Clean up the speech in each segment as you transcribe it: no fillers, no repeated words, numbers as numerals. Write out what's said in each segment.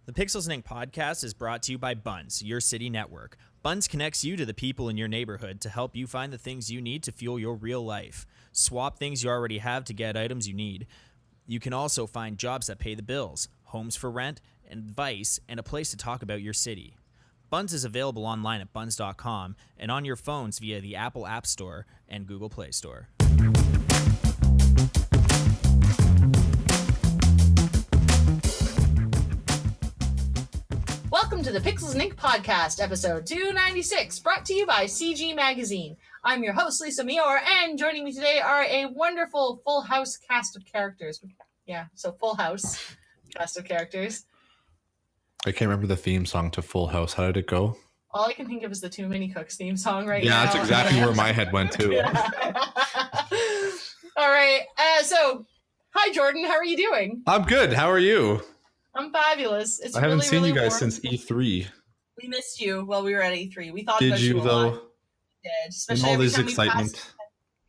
The Pixels and Ink podcast is brought to you by Buns, your city network. Buns connects you to the people in your neighborhood to help you find the things you need to fuel your real life. Swap things you already have to get items you need. You can also find jobs that pay the bills, homes for rent, advice, and a place to talk about your city. Buns is available online at buns.com and on your phones via the Apple App Store and Google Play Store. Welcome to the Pixels and Ink podcast, episode 296, brought to you by CG Magazine. I'm your host, Lisa Mior, and joining me today are a wonderful Full House cast of characters. Yeah, so Full House cast of characters. I can't remember the theme song to Full House. How did it go? All I can think of is the Too Many Cooks theme song right now. Yeah, that's exactly where my head went too. Yeah. All right, so hi Jordan, how are you doing? I'm good. How are you? I'm fabulous. I haven't seen you guys since E3. We missed you while we were at E3. We thought Did about you a though? lot. We did. Especially In all every this time excitement.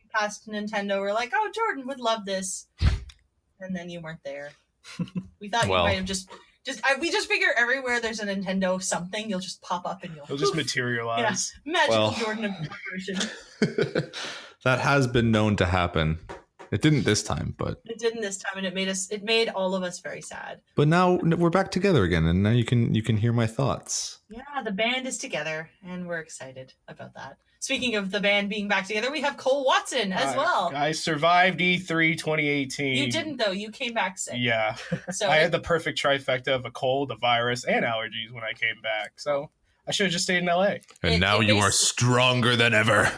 we passed Nintendo, we're like, oh, Jordan would love this. And then you weren't there. We thought Well. you might have we just figure everywhere there's a Nintendo something, you'll just pop up and It'll just materialize. Yeah, magical Well. Jordan impression. That has been known to happen. It didn't this time, but It didn't this time, and it made all of us very sad. now we're back together again, and now you can hear my thoughts. Yeah, the band is together, and we're excited about that. Speaking of the band being back together, we have Cole Watson as well. I survived E3 2018. You didn't though. You came back sick. Yeah. So I had the perfect trifecta of a cold, a virus, and allergies when I came back. So I should have just stayed in LA. And now you are stronger than ever.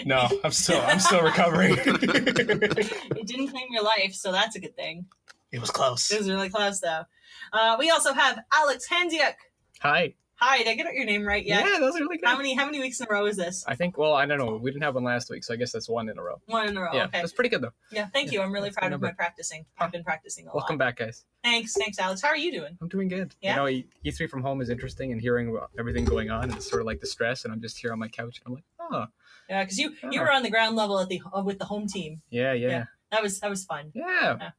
No, I'm still recovering. It didn't claim your life, so that's a good thing. It was close. It was really close, though. We also have Alex Hansiuk. Hi. Hi, did I get your name right yet? Yeah, that was really good. How many weeks in a row is this? I think, well, I don't know. We didn't have one last week, so I guess that's one in a row. One in a row. Yeah, Okay. that's pretty good, though. Yeah, thank you. I'm really That's proud the of my number. practicing. I've been practicing a lot. Welcome back, guys. Thanks, Alex. How are you doing? I'm doing good. Yeah? You know, E3 from home is interesting, and hearing about everything going on, it's sort of like the stress, and I'm just here on my couch, and I'm like, oh, Yeah, because you were on the ground level with the home team. yeah. Yeah. That was fun. Yeah.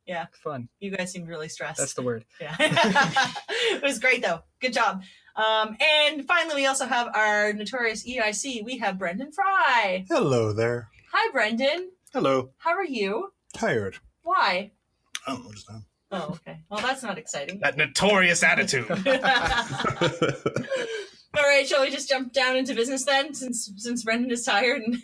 Yeah. Fun. You guys seemed really stressed. That's the word. Yeah. It was great though. Good job. And finally, we also have our notorious EIC. We have Brendan Fry. Hello there. Hi, Brendan. Hello. How are you? Tired. Why? I don't know, just now. Oh, okay. Well, that's not exciting. That notorious attitude. All right, shall we just jump down into business then, since Brendan is tired and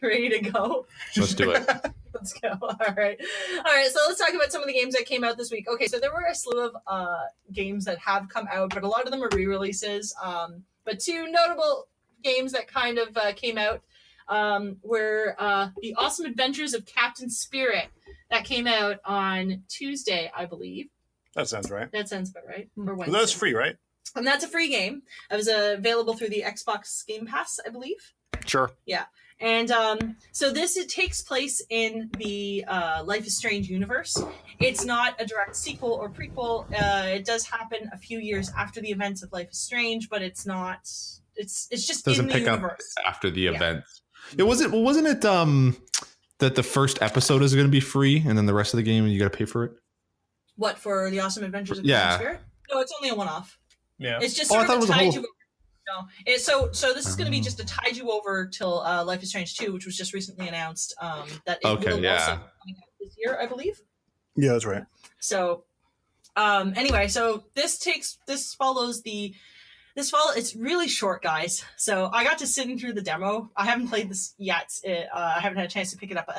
ready to go? Let's do it. Let's go. All right. So let's talk about some of the games that came out this week. Okay, so there were a slew of games that have come out, but a lot of them are re-releases. But two notable games that kind of came out were The Awesome Adventures of Captain Spirit that came out on Tuesday, I believe. That sounds right. That sounds about right. Or Well, Wednesday. that's free, right? And that's a free game. It was available through the Xbox Game Pass, I believe. Sure. And so it takes place in the Life is Strange universe. It's not a direct sequel or prequel. It does happen a few years after the events of Life is Strange, but it's not. It's just Doesn't in the pick up universe. after the Yeah. event. Wasn't it that the first episode is going to be free and then the rest of the game you got to pay for it? What, for the Awesome Adventures of Yeah. Captain Spirit? No, it's only a one-off. Yeah. It's just Oh, I sort thought it of was a a tide whole- you over. No, so this is going to be just to tide you over till Life is Strange 2, which was just recently announced. That it Okay, will yeah. also be coming out this year, I believe. Yeah, that's right. So, anyway, so this follows it's really short, guys. So I got to sit in through the demo. I haven't played this yet. I haven't had a chance to pick it up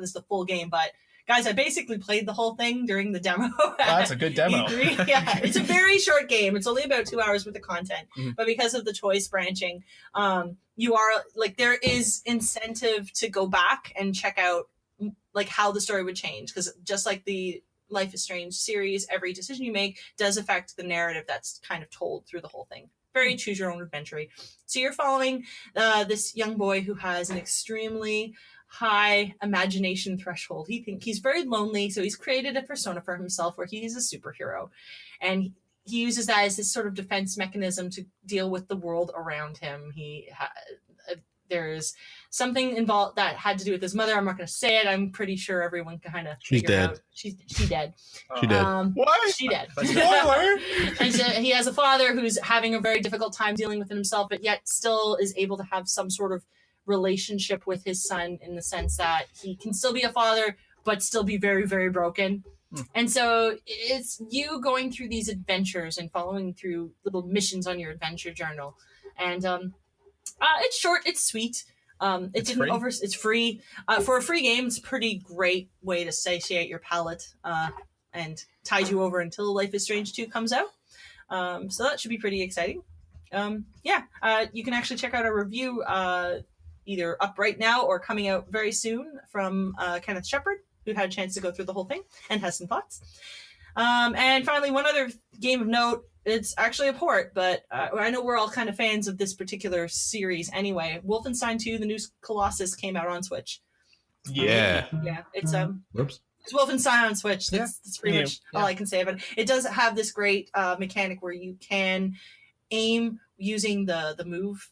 as the full game, but guys, I basically played the whole thing during the demo. That's a good demo. E3. Yeah, it's a very short game. It's only about 2 hours worth of content, Mhm. but because of the choice branching, you are like there is incentive to go back and check out like how the story would change, because just like the Life is Strange series, every decision you make does affect the narrative that's kind of told through the whole thing. Very choose your own adventure. So you're following this young boy who has an extremely high imagination threshold. He's very lonely, so he's created a persona for himself where he's a superhero, and he uses that as his sort of defense mechanism to deal with the world around him. He there's something involved that had to do with his mother. I'm not going to say it. I'm pretty sure everyone can kind of She's figure dead. out. She dead. She did. What? She dead. Spoiler! And so he has a father who's having a very difficult time dealing with it himself, but yet still is able to have some sort of relationship with his son in the sense that he can still be a father, but still be very, very broken. And so it's you going through these adventures and following through little missions on your adventure journal. And it's short, it's sweet. It's free. For a free game, it's a pretty great way to satiate your palate and tide you over until Life is Strange 2 comes out. So that should be pretty exciting. You can actually check out our review either up right now or coming out very soon from Kenneth Shepard, who had a chance to go through the whole thing and has some thoughts. And finally, one other game of note, it's actually a port, but I know we're all kind of fans of this particular series anyway. Wolfenstein 2, the new Colossus, came out on Switch. Yeah. It's Whoops. it's Wolfenstein on Switch. That's pretty much all Yeah. I can say about it. It does have this great mechanic where you can aim using the move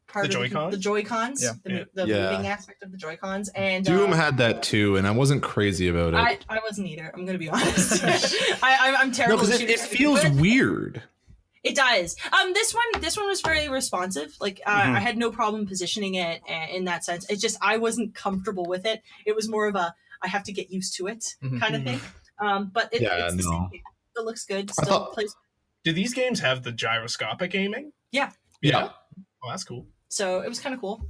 part The of Joy-Cons? the Joy-Cons, the Yeah. moving aspect of the Joy-Cons. And Doom had that too, and I wasn't crazy about it. I wasn't either. I'm going to be honest. I'm No, terrible. because at it shooting. feels weird. It does. This one was very responsive. Like I had no problem positioning it in that sense. It's just I wasn't comfortable with it. It was more of a I have to get used to it kind of thing. But it's the same game. It looks good. Still plays. Do these games have the gyroscopic aiming? Yeah. Yeah. Oh, that's cool. So it was kind of cool.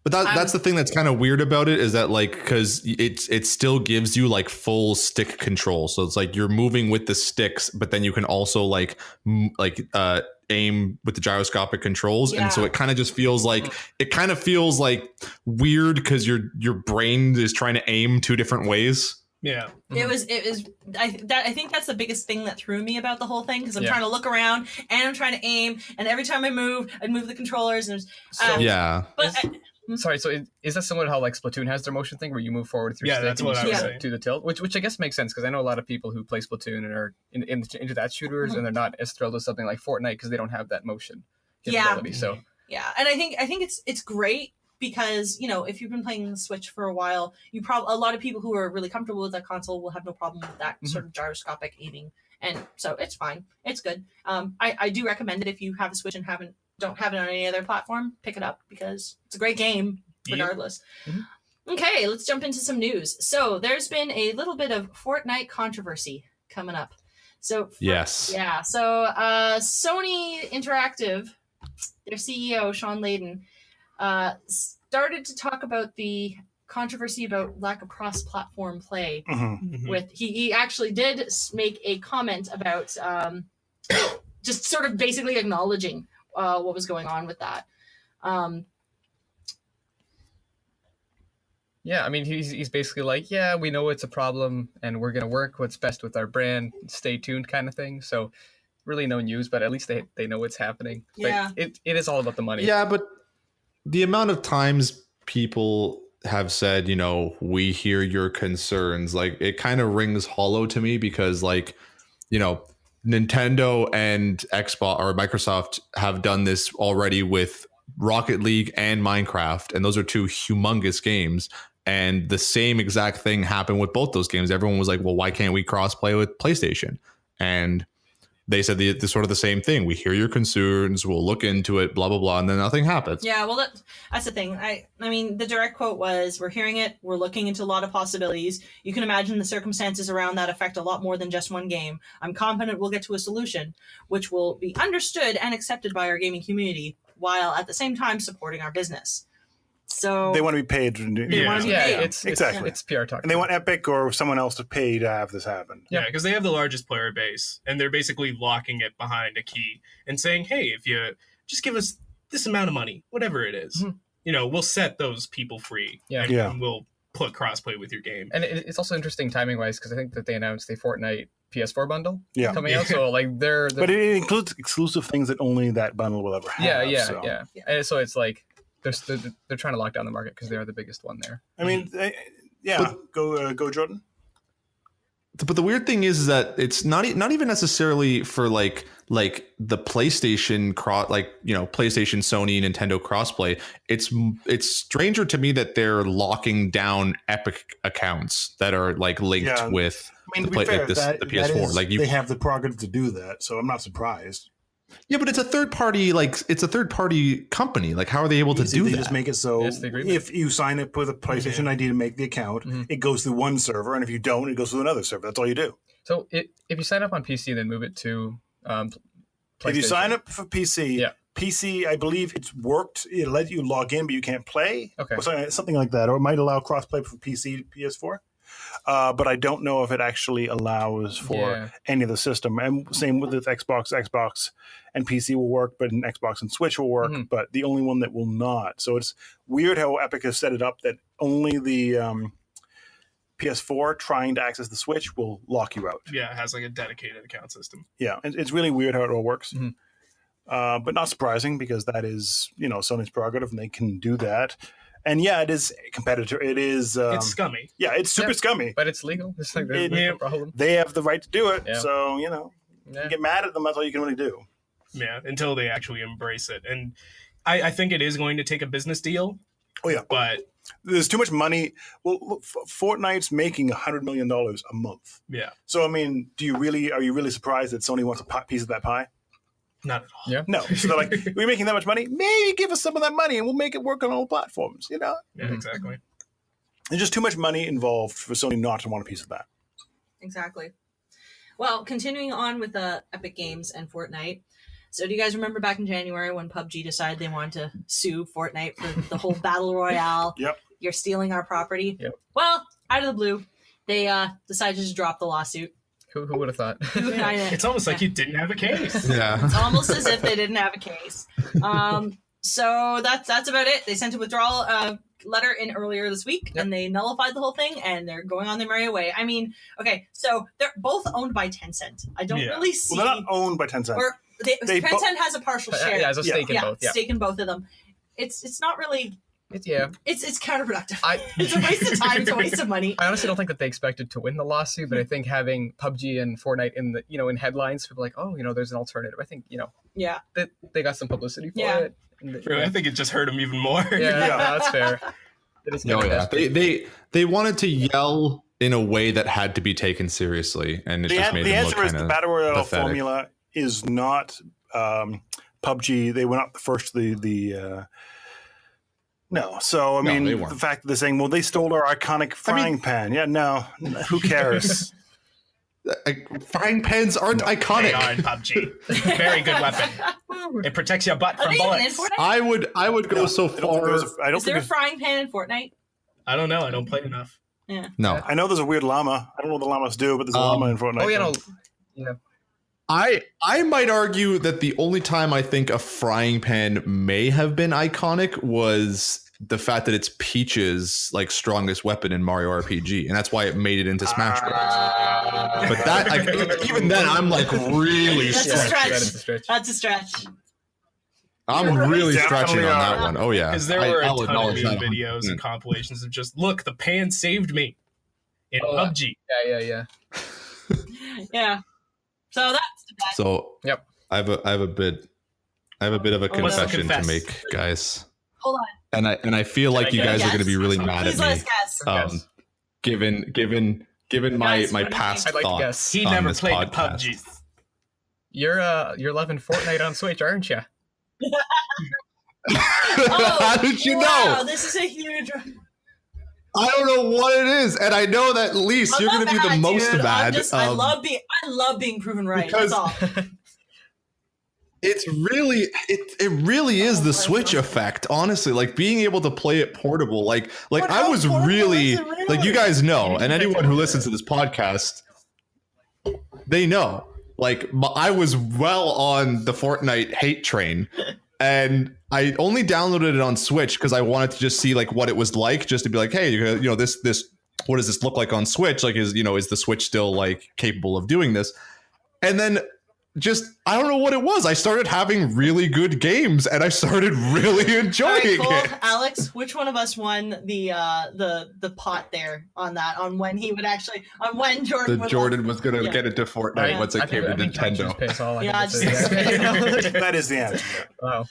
But that's the thing that's kind of weird about it is that like because it still gives you like full stick control, so it's like you're moving with the sticks, but then you can also like aim with the gyroscopic controls, and so it kind of just feels like weird because your brain is trying to aim two different ways. Yeah. It was. I think that's the biggest thing that threw me about the whole thing because I'm trying to look around and I'm trying to aim, and every time I move the controllers. And but. Sorry, so is that similar to how like Splatoon has their motion thing where you move forward through stick that's and what I you was sort of saying. do the tilt, which I guess makes sense because I know a lot of people who play Splatoon and are into that shooters and they're not as thrilled with something like Fortnite because they don't have that motion capability. So and I think it's great because if you've been playing the Switch for a while, a lot of people who are really comfortable with that console will have no problem with that sort of gyroscopic aiming, and so it's fine, it's good. I do recommend it if you have a Switch and don't have it on any other platform. Pick it up because it's a great game regardless. Okay, let's jump into some news. So there's been a little bit of Fortnite controversy coming up. So so Sony Interactive, their CEO Sean Layden, started to talk about the controversy about lack of cross-platform play. With he actually did make a comment about just sort of basically acknowledging what was going on with that. I mean, he's basically like, we know it's a problem and we're gonna work what's best with our brand. Stay tuned, kind of thing. So really no news, but at least they know it's happening. Yeah, but it is all about the money. Yeah, but the amount of times people have said, we hear your concerns, like it kind of rings hollow to me because like, Nintendo and Xbox or Microsoft have done this already with Rocket League and Minecraft, and those are two humongous games. And the same exact thing happened with both those games. Everyone was like, well, why can't we cross-play with PlayStation? And they said the sort of the same thing. We hear your concerns. We'll look into it, blah, blah, blah. And then nothing happens. Yeah, well, that's the thing. I mean, the direct quote was, we're hearing it. We're looking into a lot of possibilities. You can imagine the circumstances around that affect a lot more than just one game. I'm confident we'll get to a solution, which will be understood and accepted by our gaming community, while at the same time supporting our business. So they want to be paid. They want to be paid. It's PR talk. And they want Epic or someone else to pay to have this happen. Yeah, because they have the largest player base, and they're basically locking it behind a key and saying, hey, if you just give us this amount of money, whatever it is, we'll set those people free. And we'll put crossplay with your game. And it's also interesting timing-wise because I think that they announced the Fortnite PS4 bundle coming out. So like they're but it includes exclusive things that only that bundle will ever have. Yeah. And so it's like they're trying to lock down the market because they are the biggest one there. I mean, go Jordan. But the weird thing is that it's not even necessarily for like like the PlayStation PlayStation, Sony, Nintendo crossplay, it's stranger to me that they're locking down Epic accounts that are like linked with I mean, to be fair, the PS4. They have the prerogative to do that, so I'm not surprised. Yeah, but it's a third party, company. Like, how are they able to do they that? Just make it so if you sign up with a PlayStation ID to make the account, it goes through one server, and if you don't, it goes through another server. That's all you do. So if you sign up on PC and then move it to if you sign up for PC, PC, I believe it's worked. It let you log in, but you can't play. Okay, or something like that, or it might allow crossplay for PC, PS4. But I don't know if it actually allows for any of the system. And same with Xbox and PC will work, but Xbox and Switch will work, but the only one that will not. So it's weird how Epic has set it up that only the PS4 trying to access the Switch will lock you out. Yeah, it has like a dedicated account system. Yeah, it's really weird how it all works. But not surprising because that is, Sony's prerogative and they can do that. And yeah, it is a competitor. It is. It's scummy. Yeah, it's super scummy. But it's legal. It's like there's no problem. They have the right to do it. Yeah. So, you get mad at them. That's all you can really do. Yeah, until they actually embrace it. And I think it is going to take a business deal. Oh, yeah. But there's too much money. Well, look, Fortnite's making $100 million a month. Yeah. So, I mean, are you really surprised that Sony wants a piece of that pie? Not at all. Yeah. No. So they're like, we're making that much money? Maybe give us some of that money and we'll make it work on all platforms, Yeah, exactly. There's just too much money involved for Sony not to want a piece of that. Exactly. Well, continuing on with Epic Games and Fortnite. So do you guys remember back in January when PUBG decided they wanted to sue Fortnite for the whole Battle Royale? Yep. You're stealing our property? Yep. Well, out of the blue, they decided to just drop the lawsuit. Who would have thought? It's almost like you didn't have a case. Yeah. It's almost as if they didn't have a case. So that's about it. They sent a withdrawal letter in earlier this week, and they nullified the whole thing, and they're going on their merry way. I mean, okay, so they're both owned by Tencent. I don't really see. Well, they're not owned by Tencent. Or Tencent has a partial share. Yeah, has a stake in both. Yeah, stake in both of them. It's not really. It's counterproductive. It's a waste of time. It's a waste of money. I honestly don't think that they expected to win the lawsuit, but I think having PUBG and Fortnite in the in headlines, people are like, oh, there's an alternative. I think they got some publicity for it. True, I think it just hurt them even more. Yeah, that's fair. They wanted to yell in a way that had to be taken seriously, and it just made them look kind of the Battle Royale pathetic. formula is not PUBG. They went up the first no. So I mean, the fact that they're saying, well, they stole our iconic frying pan. Yeah, no, who cares? Frying pans aren't iconic. They are in PUBG. Very good weapon. It protects your butt from bullets. I would go so far. Is there a frying pan in Fortnite? I don't know. I don't play enough. Yeah. No. I know there's a weird llama. I don't know what the llamas do, but there's a llama in Fortnite. Oh yeah, I might argue that the only time I think a frying pan may have been iconic was the fact that it's Peach's strongest weapon in Mario RPG, and that's why it made it into Smash Bros. But that even then I'm really stretch. That's a stretch. I'm really stretching on that one. Oh yeah, because there were a ton of meme videos and compilations of just look, the pan saved me in PUBG. Yeah. Yeah. So that's the best. So yep. I have a bit of a confession to make, guys. Hold on. And I feel like you guys are going to be really mad at me. Given my past thoughts. He never played PUBG. You're loving Fortnite on Switch, aren't you? How did you know? This is a huge. I don't know what it is, and I know that Lise, you're going to be the most mad. I love being proven right. That's all. It's really, it really is the Switch effect. Honestly, being able to play it portable, I was really, you guys know, and anyone who listens to this podcast, they know. I was well on the Fortnite hate train, and I only downloaded it on Switch because I wanted to just see what it was like, just to be hey, this, what does this look like on Switch? Is the Switch still capable of doing this? And then I don't know what it was. I started having really good games and I started really enjoying it. Alex, which one of us won the pot there on when he would actually when Jordan was going to get into Fortnite once it came to Nintendo. That is the answer. Wow.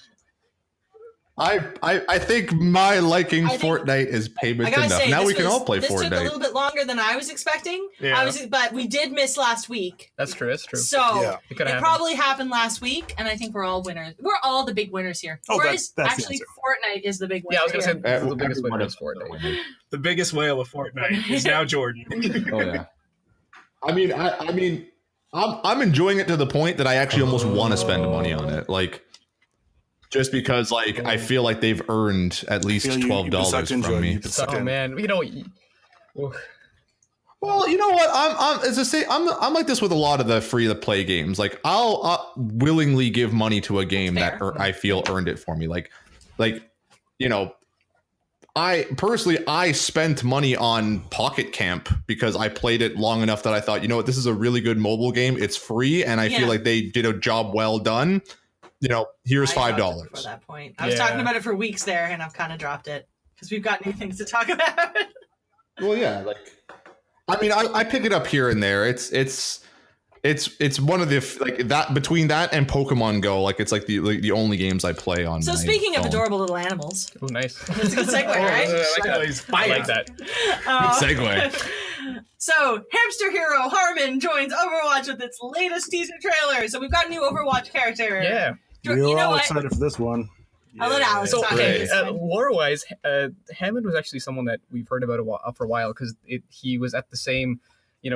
I think my liking Fortnite is payment enough. Now we can all play Fortnite. This took a little bit longer than I was expecting. Yeah. But we did miss last week. That's true. So it probably happened last week, and I think we're all winners. We're all the big winners here. Oh, that's actually Fortnite is the big winner. Yeah, I was going to say the biggest winner is Fortnite. The biggest whale of Fortnite is now Jordan. Oh yeah. I mean, I'm enjoying it to the point that I actually almost want to spend money on it, like. Just because, like, I feel like they've earned at least $12 from me. Oh man, Well, you know what? I'm like this with a lot of the free to play games. Like, I'll willingly give money to a game that I feel earned it for me. Like, you know, I spent money on Pocket Camp because I played it long enough that I thought, you know what, this is a really good mobile game. It's free, and I feel like they did a job well done. You know, here's $5. Before that point, I was talking about it for weeks there, and I've kind of dropped it because we've got new things to talk about. Well, yeah, like, I mean, I pick it up here and there. It's one of the like that between that and Pokemon Go, like it's like the only games I play on. So speaking of adorable little animals, oh nice, that's a good segue, right? I like that. Good segue. So, Hamster Hero Harmon joins Overwatch with its latest teaser trailer. So we've got a new Overwatch character. Yeah. We're all excited for this one. I'll let Alex talk. Lore-wise, Hammond was actually someone that we've heard about for a while because he was at the same,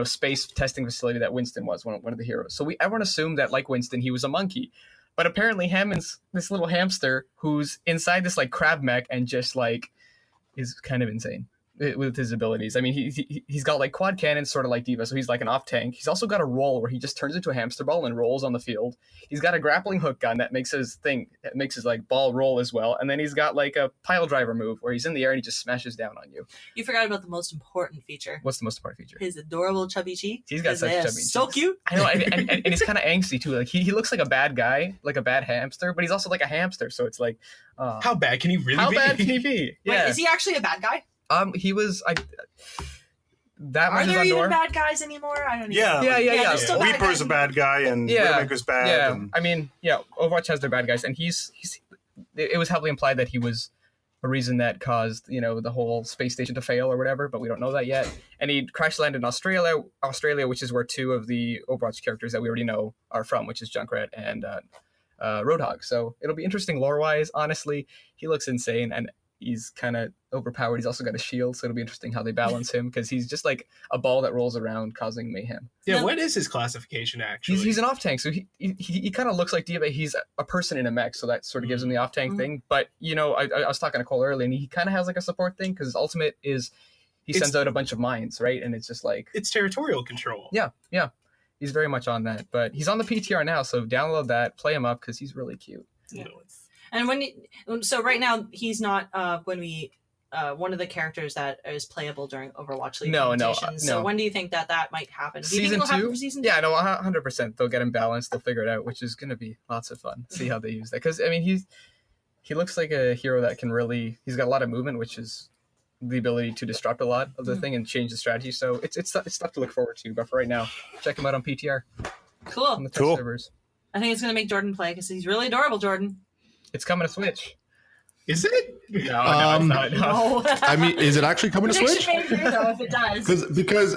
space testing facility that Winston was, one of the heroes. So everyone assumed that, like Winston, he was a monkey. But apparently Hammond's this little hamster who's inside this, like, crab mech and just, like, is kind of insane with his abilities. I mean, he's got, like, quad cannons, sort of like D.Va, so he's like an off tank. He's also got a roll where he just turns into a hamster ball and rolls on the field. He's got a grappling hook gun that makes his like ball roll as well. And then he's got like a pile driver move where he's in the air and he just smashes down on you. You forgot about the most important feature. What's the most important feature? His adorable chubby cheeks. He's got such chubby cheeks. So cute. I know, and he's kind of angsty too. Like he looks like a bad guy, like a bad hamster, but he's also like a hamster. So it's like, how bad can he really be? How bad can he be? Yeah. Wait, is he actually a bad guy? He was. Are there even bad guys anymore? I don't know. Yeah. Reaper's a bad guy, and Widowmaker's bad. Yeah, and... I mean, Overwatch has their bad guys, and he's. It was heavily implied that he was a reason that caused the whole space station to fail or whatever, but we don't know that yet. And he crash landed in Australia, which is where two of the Overwatch characters that we already know are from, which is Junkrat and Roadhog. So it'll be interesting lore-wise. Honestly, he looks insane, and he's kind of overpowered. He's also got a shield, so it'll be interesting how they balance him because he's just like a ball that rolls around causing mayhem. Yeah, what is his classification actually? He's an off tank, so he kind of looks like D.Va. He's a person in a mech, so that sort of gives him the off tank thing. But I was talking to Cole earlier, and he kind of has like a support thing because his ultimate is he sends out a bunch of mines, right? And it's just like it's territorial control. Yeah. He's very much on that, but he's on the PTR now, so download that, play him up because he's really cute. Yeah. And so right now he's not one of the characters that is playable during Overwatch League competitions. So when do you think that might happen? Do you think it'll happen for season 2? Yeah, no, 100%. They'll get him balanced. They'll figure it out, which is going to be lots of fun. See how they use that. Because, I mean, he looks like a hero that can really... He's got a lot of movement, which is the ability to disrupt a lot of the thing and change the strategy. So it's stuff to look forward to. But for right now, check him out on PTR. Cool. On the test servers. I think it's going to make Jordan play because he's really adorable, Jordan. It's coming to Switch. Is it? No, it's not. No. I mean, is it actually coming to Switch? Though, if it does.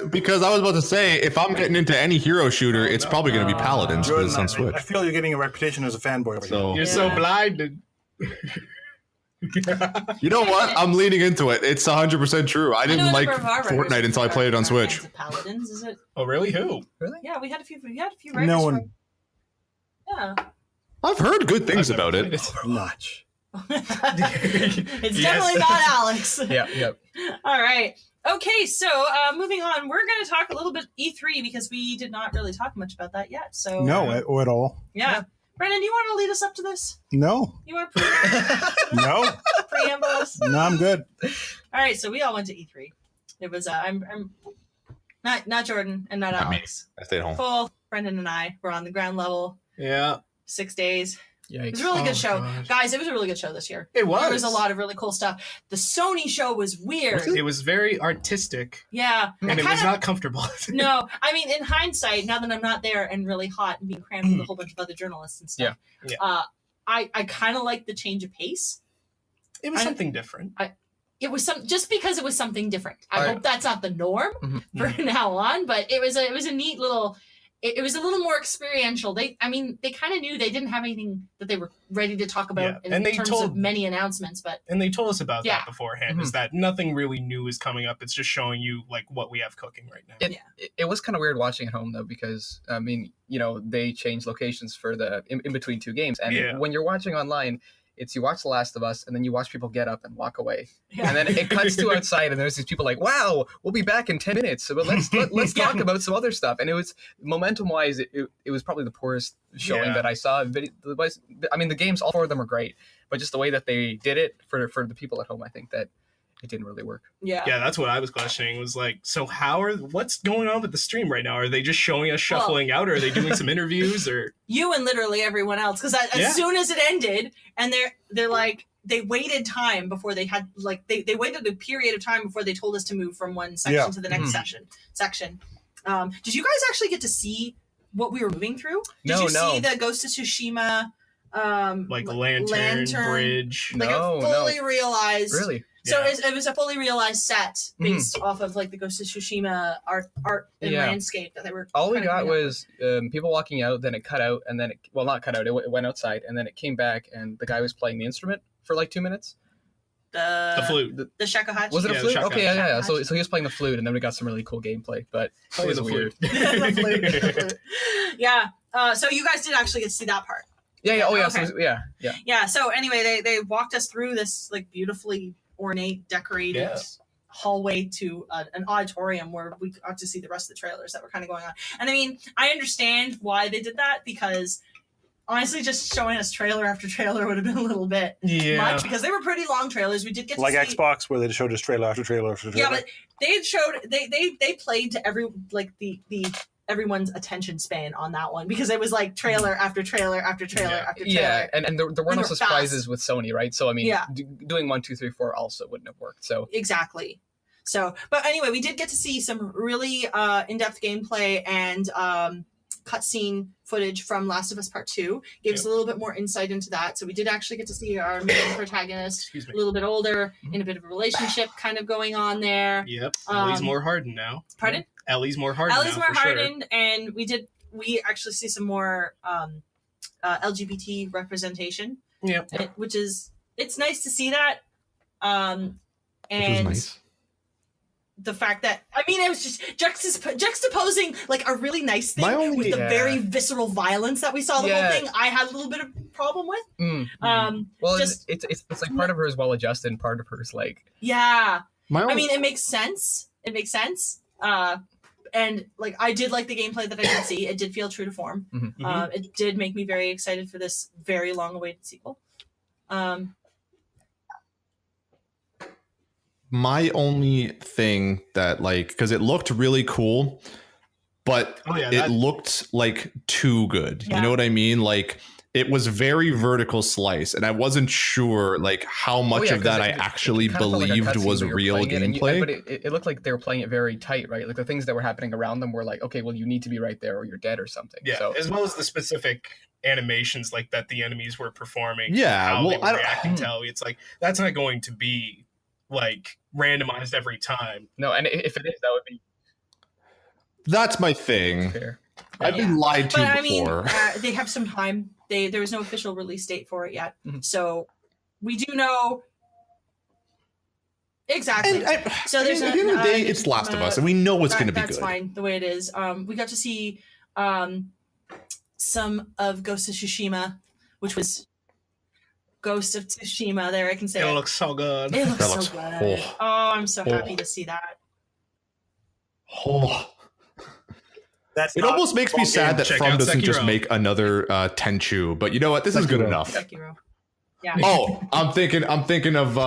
Because I was about to say, if I'm getting into any hero shooter, it's probably going to be Paladins because it's on Switch. I feel you're getting a reputation as a fanboy over here. You're so blinded. You know what? I'm leaning into it. It's 100% true. I didn't like Fortnite until I played it on Switch. Paladins, is it? Oh, really? Who? Really? Yeah, we had a few. No one. Yeah. I've heard good things about it. Much. It's definitely not Alex. Yep. All right. Okay, so moving on, we're going to talk a little bit E3 because we did not really talk much about that yet. So no, at all. Yeah. Brendan, do you want to lead us up to this? No. You want No. preamble us? No, I'm good. All right, so we all went to E3. It was I'm not Jordan and not Alex. I stayed home. Cole, Brendan, and I were on the ground level. Yeah. 6 days. Yikes. It was a really good show. God. Guys, it was a really good show this year. It was. There was a lot of really cool stuff. The Sony show was weird. It was very artistic. Yeah. And it was not comfortable. No, I mean, in hindsight, now that I'm not there and really hot and being crammed with a whole bunch of other journalists and stuff, I kind of like the change of pace. It was something different. It was just because it was something different. I hope that's not the norm for now on, but it was a neat little. It was a little more experiential. They kind of knew they didn't have anything that they were ready to talk about in terms of many announcements, but and they told us about that beforehand. Is that nothing really new is coming up? It's just showing you like what we have cooking right now. It was kind of weird watching at home though, because I mean, they changed locations for the in between two games, and when you're watching online, it's you watch The Last of Us and then you watch people get up and walk away, and then it cuts to outside and there's these people like, wow, we'll be back in 10 minutes, so let's talk about some other stuff. And it was momentum wise, it was probably the poorest showing that I saw. I mean, the games, all four of them are great, but just the way that they did it for the people at home, I think that it didn't really work. Yeah, that's what I was questioning. Was like, so what's going on with the stream right now? Are they just showing us shuffling out, or are they doing some interviews, or you and literally everyone else? Because as soon as it ended, and they're like, they waited time before they had like they waited a period of time before they told us to move from one section to the next section. Did you guys actually get to see what we were moving through? Did you see the Ghost of Tsushima like lantern bridge? Like a fully realized. Really? So it was a fully realized set based off of like the Ghost of Tsushima art and landscape that they were. All we got was people walking out, then it cut out, and then not cut out. It went outside, and then it came back, and the guy was playing the instrument for like 2 minutes. The flute. The shakuhachi. Was it a flute? Okay, yeah. So Shakuhachi. he was playing the flute, and then we got some really cool gameplay, but it was weird. The flute. Yeah. So you guys did actually get to see that part. Yeah. Oh yeah. Okay. So, yeah. Yeah. So anyway, they walked us through this like beautifully ornate, decorated hallway to an auditorium where we got to see the rest of the trailers that were kind of going on. And I mean, I understand why they did that, because honestly, just showing us trailer after trailer would have been a little bit much, because they were pretty long trailers. We did get to see Xbox, where they showed us trailer after trailer after trailer. Yeah, but they played to everyone's attention span on that one, because it was like trailer after trailer after trailer after trailer. Yeah, and there were no surprises fast. with Sony, right? So I mean, doing 1, 2, 3, 4 also wouldn't have worked. So exactly. So, but anyway, we did get to see some really in-depth gameplay and cutscene footage from Last of Us Part 2. Gave us a little bit more insight into that. So we did actually get to see our main protagonist a little bit older, in a bit of a relationship kind of going on there. Yep. Ellie's more hardened now. Pardon? Ellie's more hardened now, and we actually see some more LGBT representation. Yeah. Which is, it's nice to see that. And which is nice. The fact that, I mean, it was just juxtaposing like a really nice thing with the very visceral violence that we saw the whole thing. I had a little bit of problem with. Well, it's like part of her is well adjusted and part of her is like, I mean, it makes sense. And like, I did like the gameplay that I did see. It did feel true to form. It did make me very excited for this very long awaited sequel. My only thing that, like, because it looked really cool, but it looked like too good. You know what I mean? Like, it was very vertical slice, and I wasn't sure like how much of that I actually believed was real gameplay. But it looked like they were playing it very tight, right? Like the things that were happening around them were like, okay, well, you need to be right there or you're dead or something. Yeah, so, as well as the specific animations like that the enemies were performing. Yeah, how they were reacting to Ellie. It's like, that's not going to be like randomized every time. No, and if it is, that would be. That's my thing. Fair. I've been lied to but, before. I mean, they have some time. There was no official release date for it yet, so we do know exactly. So there's at the end of the day, it's Last of Us, and we know it's going to be good. That's fine the way it is. We got to see some of Ghost of Tsushima, which was Ghost of Tsushima. There, I can say it looks so good. It looks so good. Oh, I'm so happy to see that. Oh. It almost makes me sad that From doesn't just make another Tenchu, but you know what? This is good enough. Sekiro. Yeah. Oh, I'm thinking of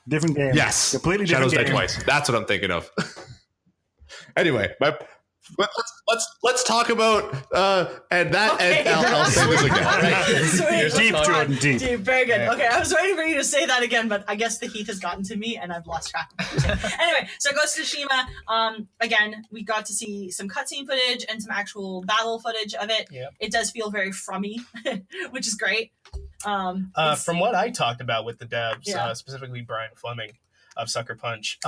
different game. Yes, completely Shadows different Die game. Twice. That's what I'm thinking of. Anyway, Let's talk about and that Okay. and I'll say this again. Sweet. Deep, Jordan, deep. Very good. Okay, I was waiting for you to say that again, but I guess the heat has gotten to me and I've lost track of what you're saying. Anyway, so Ghost of Tsushima, again, we got to see some cutscene footage and some actual battle footage of it. Yep. It does feel very frummy, which is great. From what I talked about with the devs, Yeah. specifically Brian Fleming of Sucker Punch,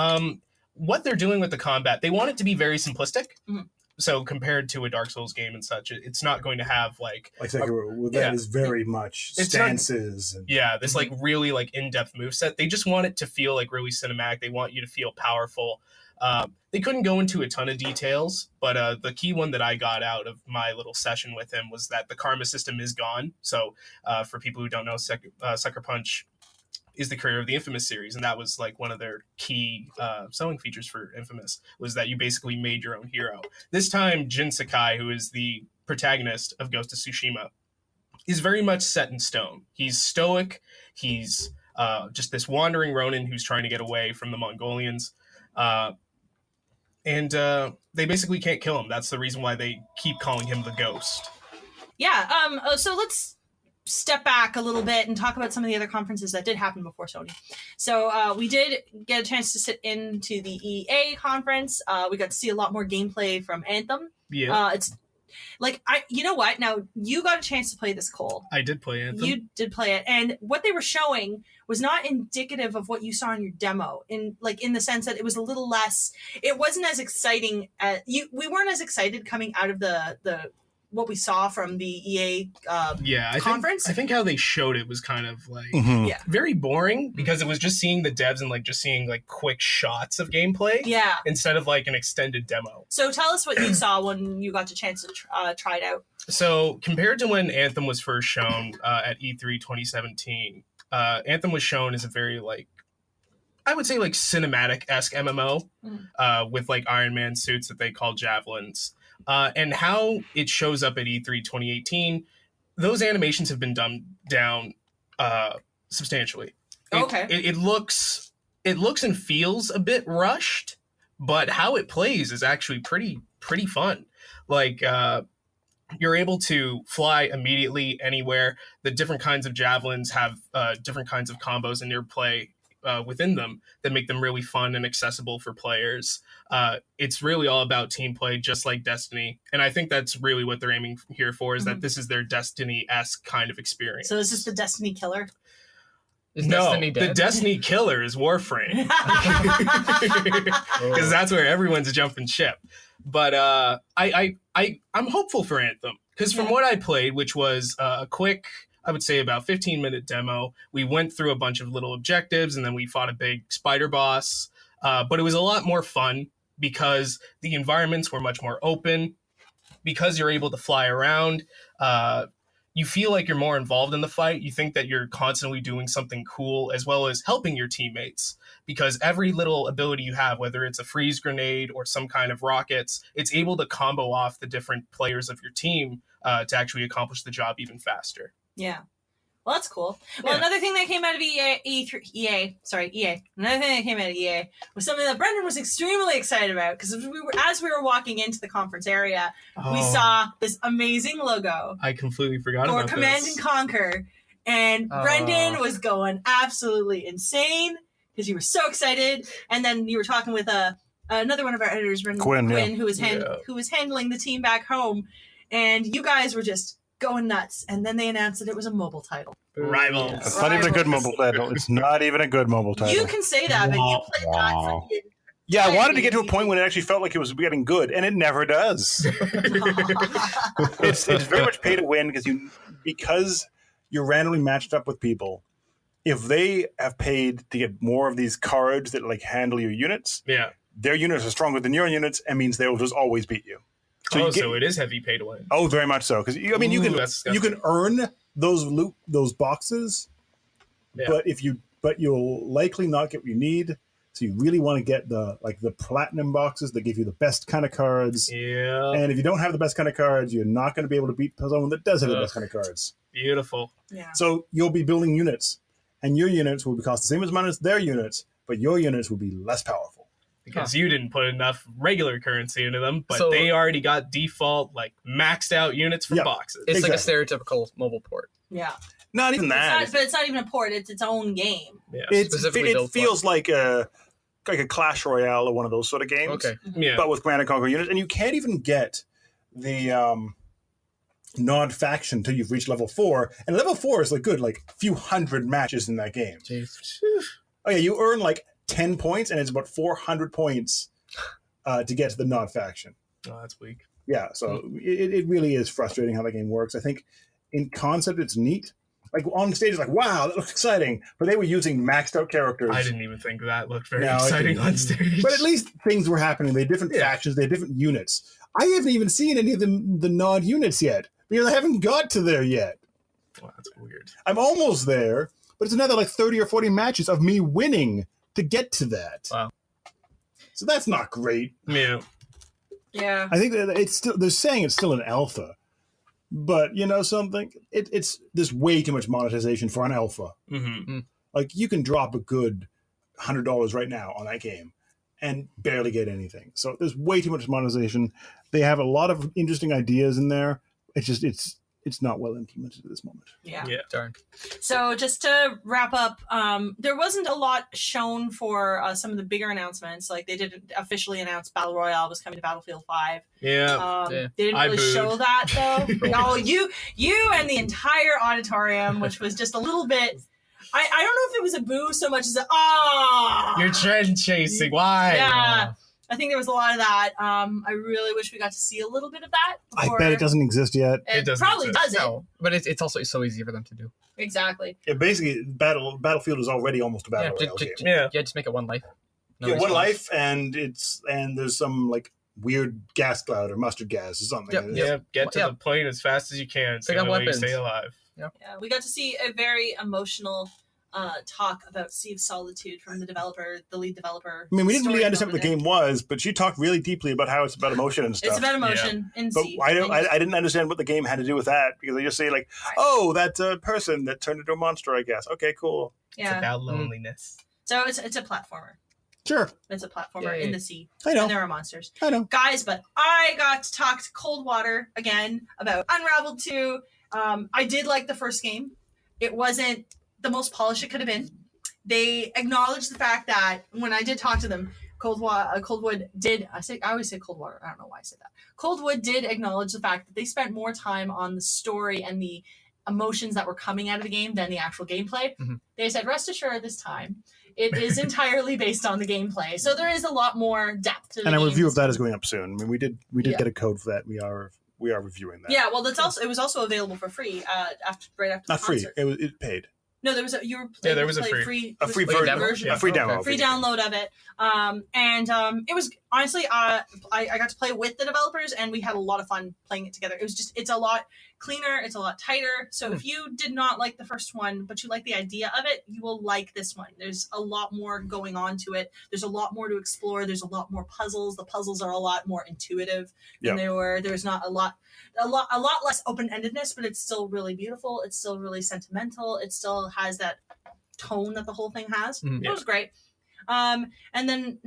what they're doing with the combat, they want it to be very simplistic. Mhm. So compared to a Dark Souls game and such, it's not going to have like Sekiro, that is very much It's not- stances. And, this like really like in-depth moveset. They just want it to feel like really cinematic. They want you to feel powerful. They couldn't go into a ton of details, but the key one that I got out of my little session with him was that the karma system is gone. So for people who don't know, Sucker Punch is the creator of the Infamous series, and that was like one of their key selling features for Infamous, was that you basically made your own hero. This time, Jin Sakai, who is the protagonist of Ghost of Tsushima, is very much set in stone. He's stoic. He's just this wandering Ronin who's trying to get away from the Mongolians. And they basically can't kill him. That's the reason why they keep calling him the Ghost. Yeah, so let's step back a little bit and talk about some of the other conferences that did happen before Sony. So we did get a chance to sit into the EA conference. We got to see a lot more gameplay from Anthem. Yeah. It's like, you know what? Now, you got a chance to play this, Cole. I did play Anthem. You did play it, and what they were showing was not indicative of what you saw in your demo. In the sense that it was a little less. It wasn't as exciting. We weren't as excited coming out of the what we saw from the EA conference. I think how they showed it was kind of like Yeah. very boring, because it was just seeing the devs and like just seeing like quick shots of gameplay Yeah. instead of like an extended demo. So tell us what you saw when you got the chance to try it out. So compared to when Anthem was first shown at E3 2017, Anthem was shown as a very like, I would say like cinematic-esque MMO with like Iron Man suits that they call javelins. And how it shows up at E3 2018, those animations have been dumbed down substantially. It looks and feels a bit rushed, but how it plays is actually pretty fun. Like you're able to fly immediately anywhere. The different kinds of javelins have different kinds of combos in your play within them that make them really fun and accessible for players. It's really all about team play, just like Destiny. And I think that's really what they're aiming here for, is that this is their Destiny-esque kind of experience. So is this the Destiny killer? Is no, Destiny dead? the Destiny killer is Warframe. Because that's where everyone's jumping ship. But I'm hopeful for Anthem. Because from what I played, which was a quick, I would say about 15-minute demo, we went through a bunch of little objectives, and then we fought a big spider boss. But it was a lot more fun because the environments were much more open. Because you're able to fly around, you feel like you're more involved in the fight. You think that you're constantly doing something cool, as well as helping your teammates. Because every little ability you have, whether it's a freeze grenade or some kind of rockets, it's able to combo off the different players of your team to actually accomplish the job even faster. Yeah. Well, that's cool. Well, another thing that came out of EA. Another thing that came out of EA was something that Brendan was extremely excited about, because as we were walking into the conference area, we saw this amazing logo I completely forgot for about Command this. and Conquer, and Brendan was going absolutely insane because you were so excited. And then you were talking with another one of our editors, Quinn, who was handling the team back home, and you guys were just going nuts. And then they announced that it was a mobile title. Rivals. It's not even a good mobile title. It's not even a good mobile title. You can say that, but you played that for the Yeah, I wanted to get to a point when it actually felt like it was getting good, and it never does. It's very much pay to win because you're randomly matched up with people. If they have paid to get more of these cards that like handle your units, their units are stronger than your units, and means they will just always beat you. So it is heavy pay to win. Oh, very much so. Because you can earn those boxes, but you'll likely not get what you need. So you really want to get the platinum boxes that give you the best kind of cards. Yeah. And if you don't have the best kind of cards, you're not going to be able to beat someone that does have the best kind of cards. Beautiful. Yeah. So you'll be building units, and your units will cost the same amount as their units, but your units will be less powerful. because you didn't put enough regular currency into them, but So- they already got default like maxed out units for boxes. It's Exactly. like a stereotypical mobile port. Yeah. Not even that. But it's not even a port. It's its own game. Yeah. Specifically It built for feels like a Clash Royale or one of those sort of games. Okay. Yeah. But with Command and Conquer units, and you can't even get the Nod faction until you've reached level 4. And level 4 is like good, like a few hundred matches in that game. Jeez. Oh yeah, you earn like 10 points, and it's about 400 points to get to the Nod faction. Oh, that's weak. Yeah, so it really is frustrating how that game works. I think in concept it's neat. Like on stage, it's like, wow, that looks exciting. But they were using maxed out characters. I didn't even think that looked very No, it exciting didn't. on stage. But at least things were happening. They had different factions, they had different units. I haven't even seen any of the Nod units yet because I haven't got to there yet. Wow, that's weird. I'm almost there, but it's another like 30 or 40 matches of me winning to get to that. Wow. So that's not great. Yeah. Yeah. I think that it's still, they're saying it's still an alpha, but you know something? It's there's way too much monetization for an alpha. Mm-hmm. Like you can drop a good $100 right now on that game and barely get anything. So there's way too much monetization. They have a lot of interesting ideas in there. It's just it's not well implemented at this moment. Yeah. Yeah. Darn. So just to wrap up, there wasn't a lot shown for some of the bigger announcements. Like they didn't officially announce Battle Royale was coming to Battlefield 5. Yeah. They didn't I really booed. show that though. No, you and the entire auditorium, which was just a little bit. I don't know if it was a boo so much as You're trend chasing. Why? Yeah. I think there was a lot of that. I really wish we got to see a little bit of that. I bet it doesn't exist yet. It doesn't probably exist. doesn't. No, but it's also so easy for them to do. Exactly. Yeah, basically, Battlefield is already almost a battle royale game. Yeah. Just make it one life. No Yeah, one response. life, and there's some like weird gas cloud or mustard gas or something. Yep. Yeah. Get to Yeah. the plane as fast as you can. So Pick up that way you weapons. stay alive. Yeah, we got to see a very emotional talk about Sea of Solitude from the lead developer. I mean, we didn't really Story understand what the game was, but she talked really deeply about how it's about emotion and stuff. It's about emotion in But Sea. I didn't understand what the game had to do with that because they just say like, oh, that person that turned into a monster, I guess. Okay, cool. It's Yeah. about loneliness. So it's a platformer. Sure, It's a platformer Yay. in the sea. I know. And there are monsters. I know. Guys, but I got to talk to Coldwater again about Unraveled 2. I did like the first game. It wasn't the most polished it could have been. They acknowledged the fact that when I did talk to them, Coldwood did. I always say Coldwater. I don't know why I said that. Coldwood did acknowledge the fact that they spent more time on the story and the emotions that were coming out of the game than the actual gameplay. Mhm. They said, rest assured, this time it is entirely based on the gameplay. So there is a lot more depth to the And a game review of this that time. is going up soon. I mean, we did Yeah. get a code for that. We are reviewing that. Yeah, well, that's also it was also available for free right after Not the free. concert. It paid. No, there was you were there was a free free- A free was version. A free Yeah. demo. free download of it. It was honestly, I got to play with the developers and we had a lot of fun playing it together. It's a lot cleaner, it's a lot tighter. So if you did not like the first one, but you like the idea of it, you will like this one. There's a lot more going on to it. There's a lot more to explore. There's a lot more puzzles. The puzzles are a lot more intuitive than they were. There's not a lot less open-endedness, but it's still really beautiful. It's still really sentimental. It still has that tone that the whole thing has. Mhm. It was great. And then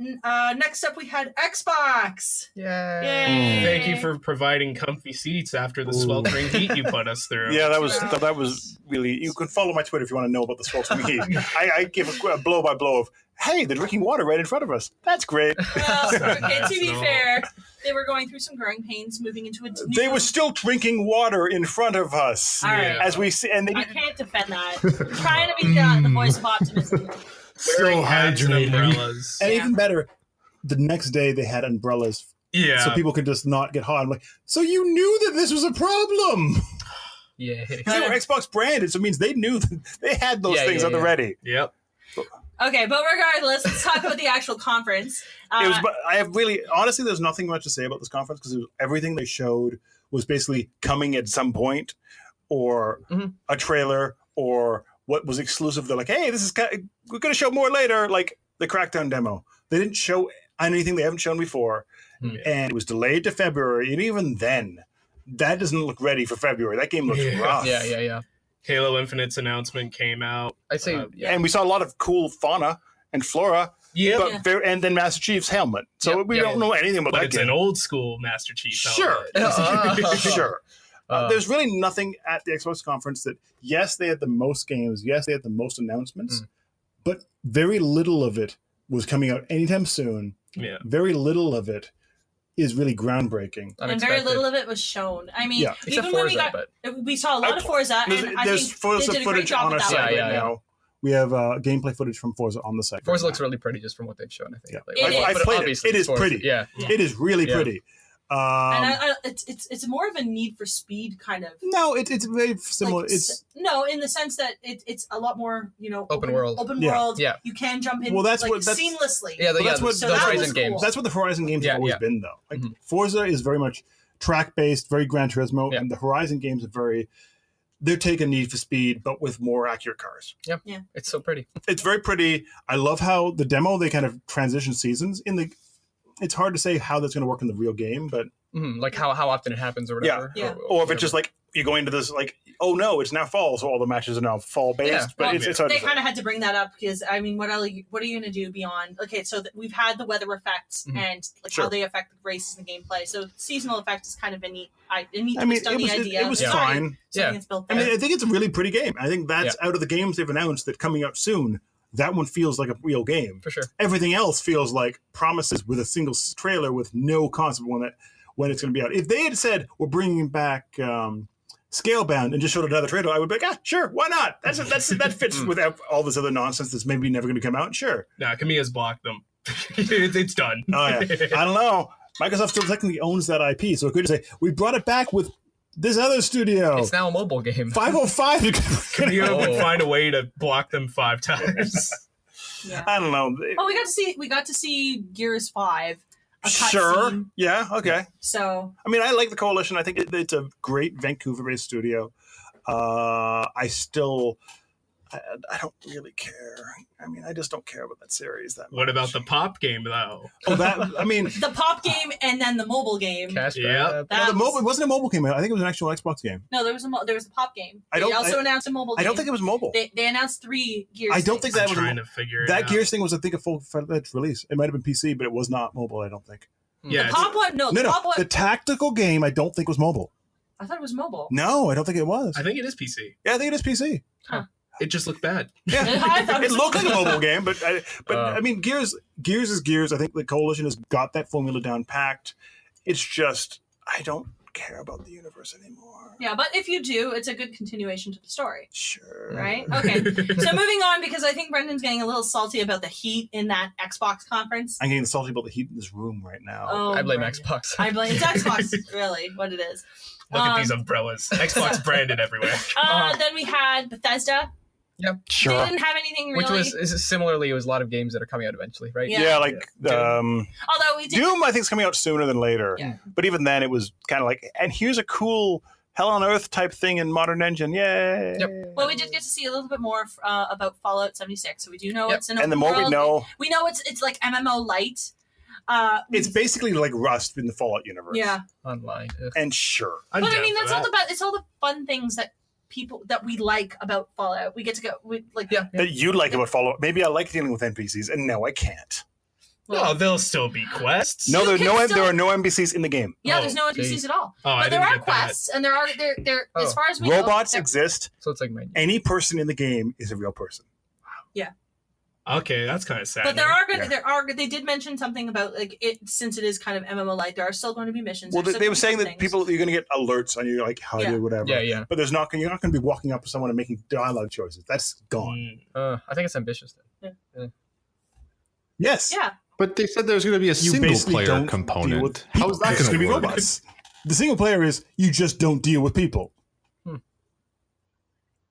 next up we had Xbox. Yay. Yay. Thank you for providing comfy seats after the Ooh. sweltering heat you put us through. Yeah, that was Yeah. that was really. You can follow my Twitter if you want to know about the sweltering heat. I give a blow by blow of, hey, they're drinking water right in front of us. That's great. Well, okay, to be No. fair, they were going through some growing pains moving into a new... They were still drinking water in front of us All right. as we see, and they I didn't. can't defend that. I'm trying to be the voice of optimism. Wearing hats and umbrellas. And Yeah. even better, the next day they had umbrellas Yeah. so people could just not get hot. I'm like, so you knew that this was a problem. Yeah. Because they were Xbox branded, so it means they knew that they had those Yeah, things yeah, on the yeah. ready. Yep. Okay, but regardless, let's talk about the actual conference. It was, but I have really, honestly, there's nothing much to say about this conference because everything they showed was basically coming at some point, or Mhm. a trailer, or what was exclusive. They're like, hey, we're going to show more later, like the Crackdown demo. They didn't show anything they haven't shown before, Hmm. and it was delayed to February. And even then, that doesn't look ready for February. That game looks Yeah. rough. Yeah. Halo Infinite's announcement came out. I'd say Yeah. And we saw a lot of cool fauna and flora. Yeah. But and then Master Chief's helmet. So we don't know anything about but that it's game. an old school Master Chief. Sure. Sure. There's really nothing at the Xbox conference that, yes, they had the most games, yes, they had the most announcements, but very little of it was coming out anytime soon. Yeah. Very little of it is really groundbreaking. And very little of it was shown. I mean, even Forza, when we saw a lot of Forza, and I think Forza they did a great footage job on our with that. site right now. We have gameplay footage from Forza on the site. Forza looks really pretty just from what they've shown, I think. Yeah. I've played it. It is pretty. Yeah. It is really pretty. And it's more of a Need for Speed kind of. No, it's very similar. Like, it's no, in the sense that it's a lot more, open world. Open world. Yeah. You can jump in that's seamlessly. Yeah, that's what so the Horizon games. That's what the Horizon games have always been, though. Like Forza is very much track based, very Gran Turismo, and the Horizon games are they're taking Need for Speed, but with more accurate cars. Yep. Yeah. It's so pretty. It's very pretty. I love how the demo, they kind of transition seasons. It's hard to say how that's going to work in the real game, but like how often it happens or whatever. Yeah. Or if it's just like you go into this like, oh no, it's now fall, so all the matches are now fall based. Yeah. But it's hard they to say. kind of had to bring that up because I mean, what are you going to do beyond? Okay, so we've had the weather effects and how they affect the races and gameplay. So seasonal effect is kind of a neat. It was fine. It's built there. I mean, I think it's a really pretty game. I think that's out of the games they've announced that coming out soon. That one feels like a real game. For sure. Everything else feels like promises with a single trailer with no concept when it's going to be out. If they had said we're bringing back Scalebound and just showed another trailer, I would be like, sure, why not? That fits without all this other nonsense that's maybe never going to come out. Sure. Nah, Kamiya's blocked them. It's done. Oh yeah. I don't know. Microsoft still technically owns that IP, so it could just say we brought it back with this other studio. It's now a mobile game. 505. Kamiya would find a way to block them 5 times. Yeah. I don't know. Well, we got to see Gears 5. Sure. Scene. Yeah. Okay. So. I mean, I like the Coalition. I think it's a great Vancouver-based studio. I don't really care. I mean, I just don't care about that series that much. What about the pop game though? Oh, I mean, the pop game and then the mobile game. Yeah. It wasn't a mobile game. I think it was an actual Xbox game. No, there was a pop game. They also announced a mobile game. I don't think it was mobile. They announced 3 Gears. I don't think that was trying to figure it that out. Gears thing was, I think, a full-fledged release. It might have been PC, but it was not mobile. I don't think. Yeah. The pop one, no. Pop one. The tactical game, I don't think was mobile. I thought it was mobile. No, I don't think it was. I think it is PC. Yeah, I think it is PC. Huh. It just looked bad. Yeah, I thought it looked like a mobile game, but I mean, Gears is Gears. I think the Coalition has got that formula down packed. It's just I don't care about the universe anymore. Yeah, but if you do, it's a good continuation to the story. Sure. Right? Okay. So moving on, because I think Brendan's getting a little salty about the heat in that Xbox conference. I'm getting salty about the heat in this room right now. Oh, I blame Brendan. Xbox. It's Xbox, really, what it is. Look at these umbrellas. Xbox branded everywhere. Then we had Bethesda. Yep. Sure. They didn't have anything really. Which was similarly, it was a lot of games that are coming out eventually, right? Yeah, Although we did. Doom, I think, is coming out sooner than later. Yeah. But even then, it was kind of like, and here's a cool Hell on Earth type thing in Modern Engine. Yay! Yep. Well, we did get to see a little bit more about Fallout 76, so we do know it's an And the open more world. we know, it's like MMO light. it's basically like Rust in the Fallout universe. Yeah. Online. Ugh. And sure. But I mean, that's all it's all the fun things that we like about Fallout. We get to go That you like about Fallout. Maybe I like dealing with NPCs, and no, I can't. Well, there'll still be quests. No, there are no NPCs in the game. Yeah, there's no NPCs at all. Oh, but there are quests, and there as far as we robots know, exist. So it's like any person in the game is a real person. Yeah. Okay, that's kind of sad. But they did mention something about like it since it is kind of MMO light. There are still going to be missions. Well, they were saying that you're going to get alerts on your like HUD or whatever. Yeah. But you're not going to be walking up to someone and making dialogue choices. That's gone. I think it's ambitious then. Yeah. Yes. Yeah. But they said there's going to be a single player component. How is that going to be work? robots? The single player is you just don't deal with people.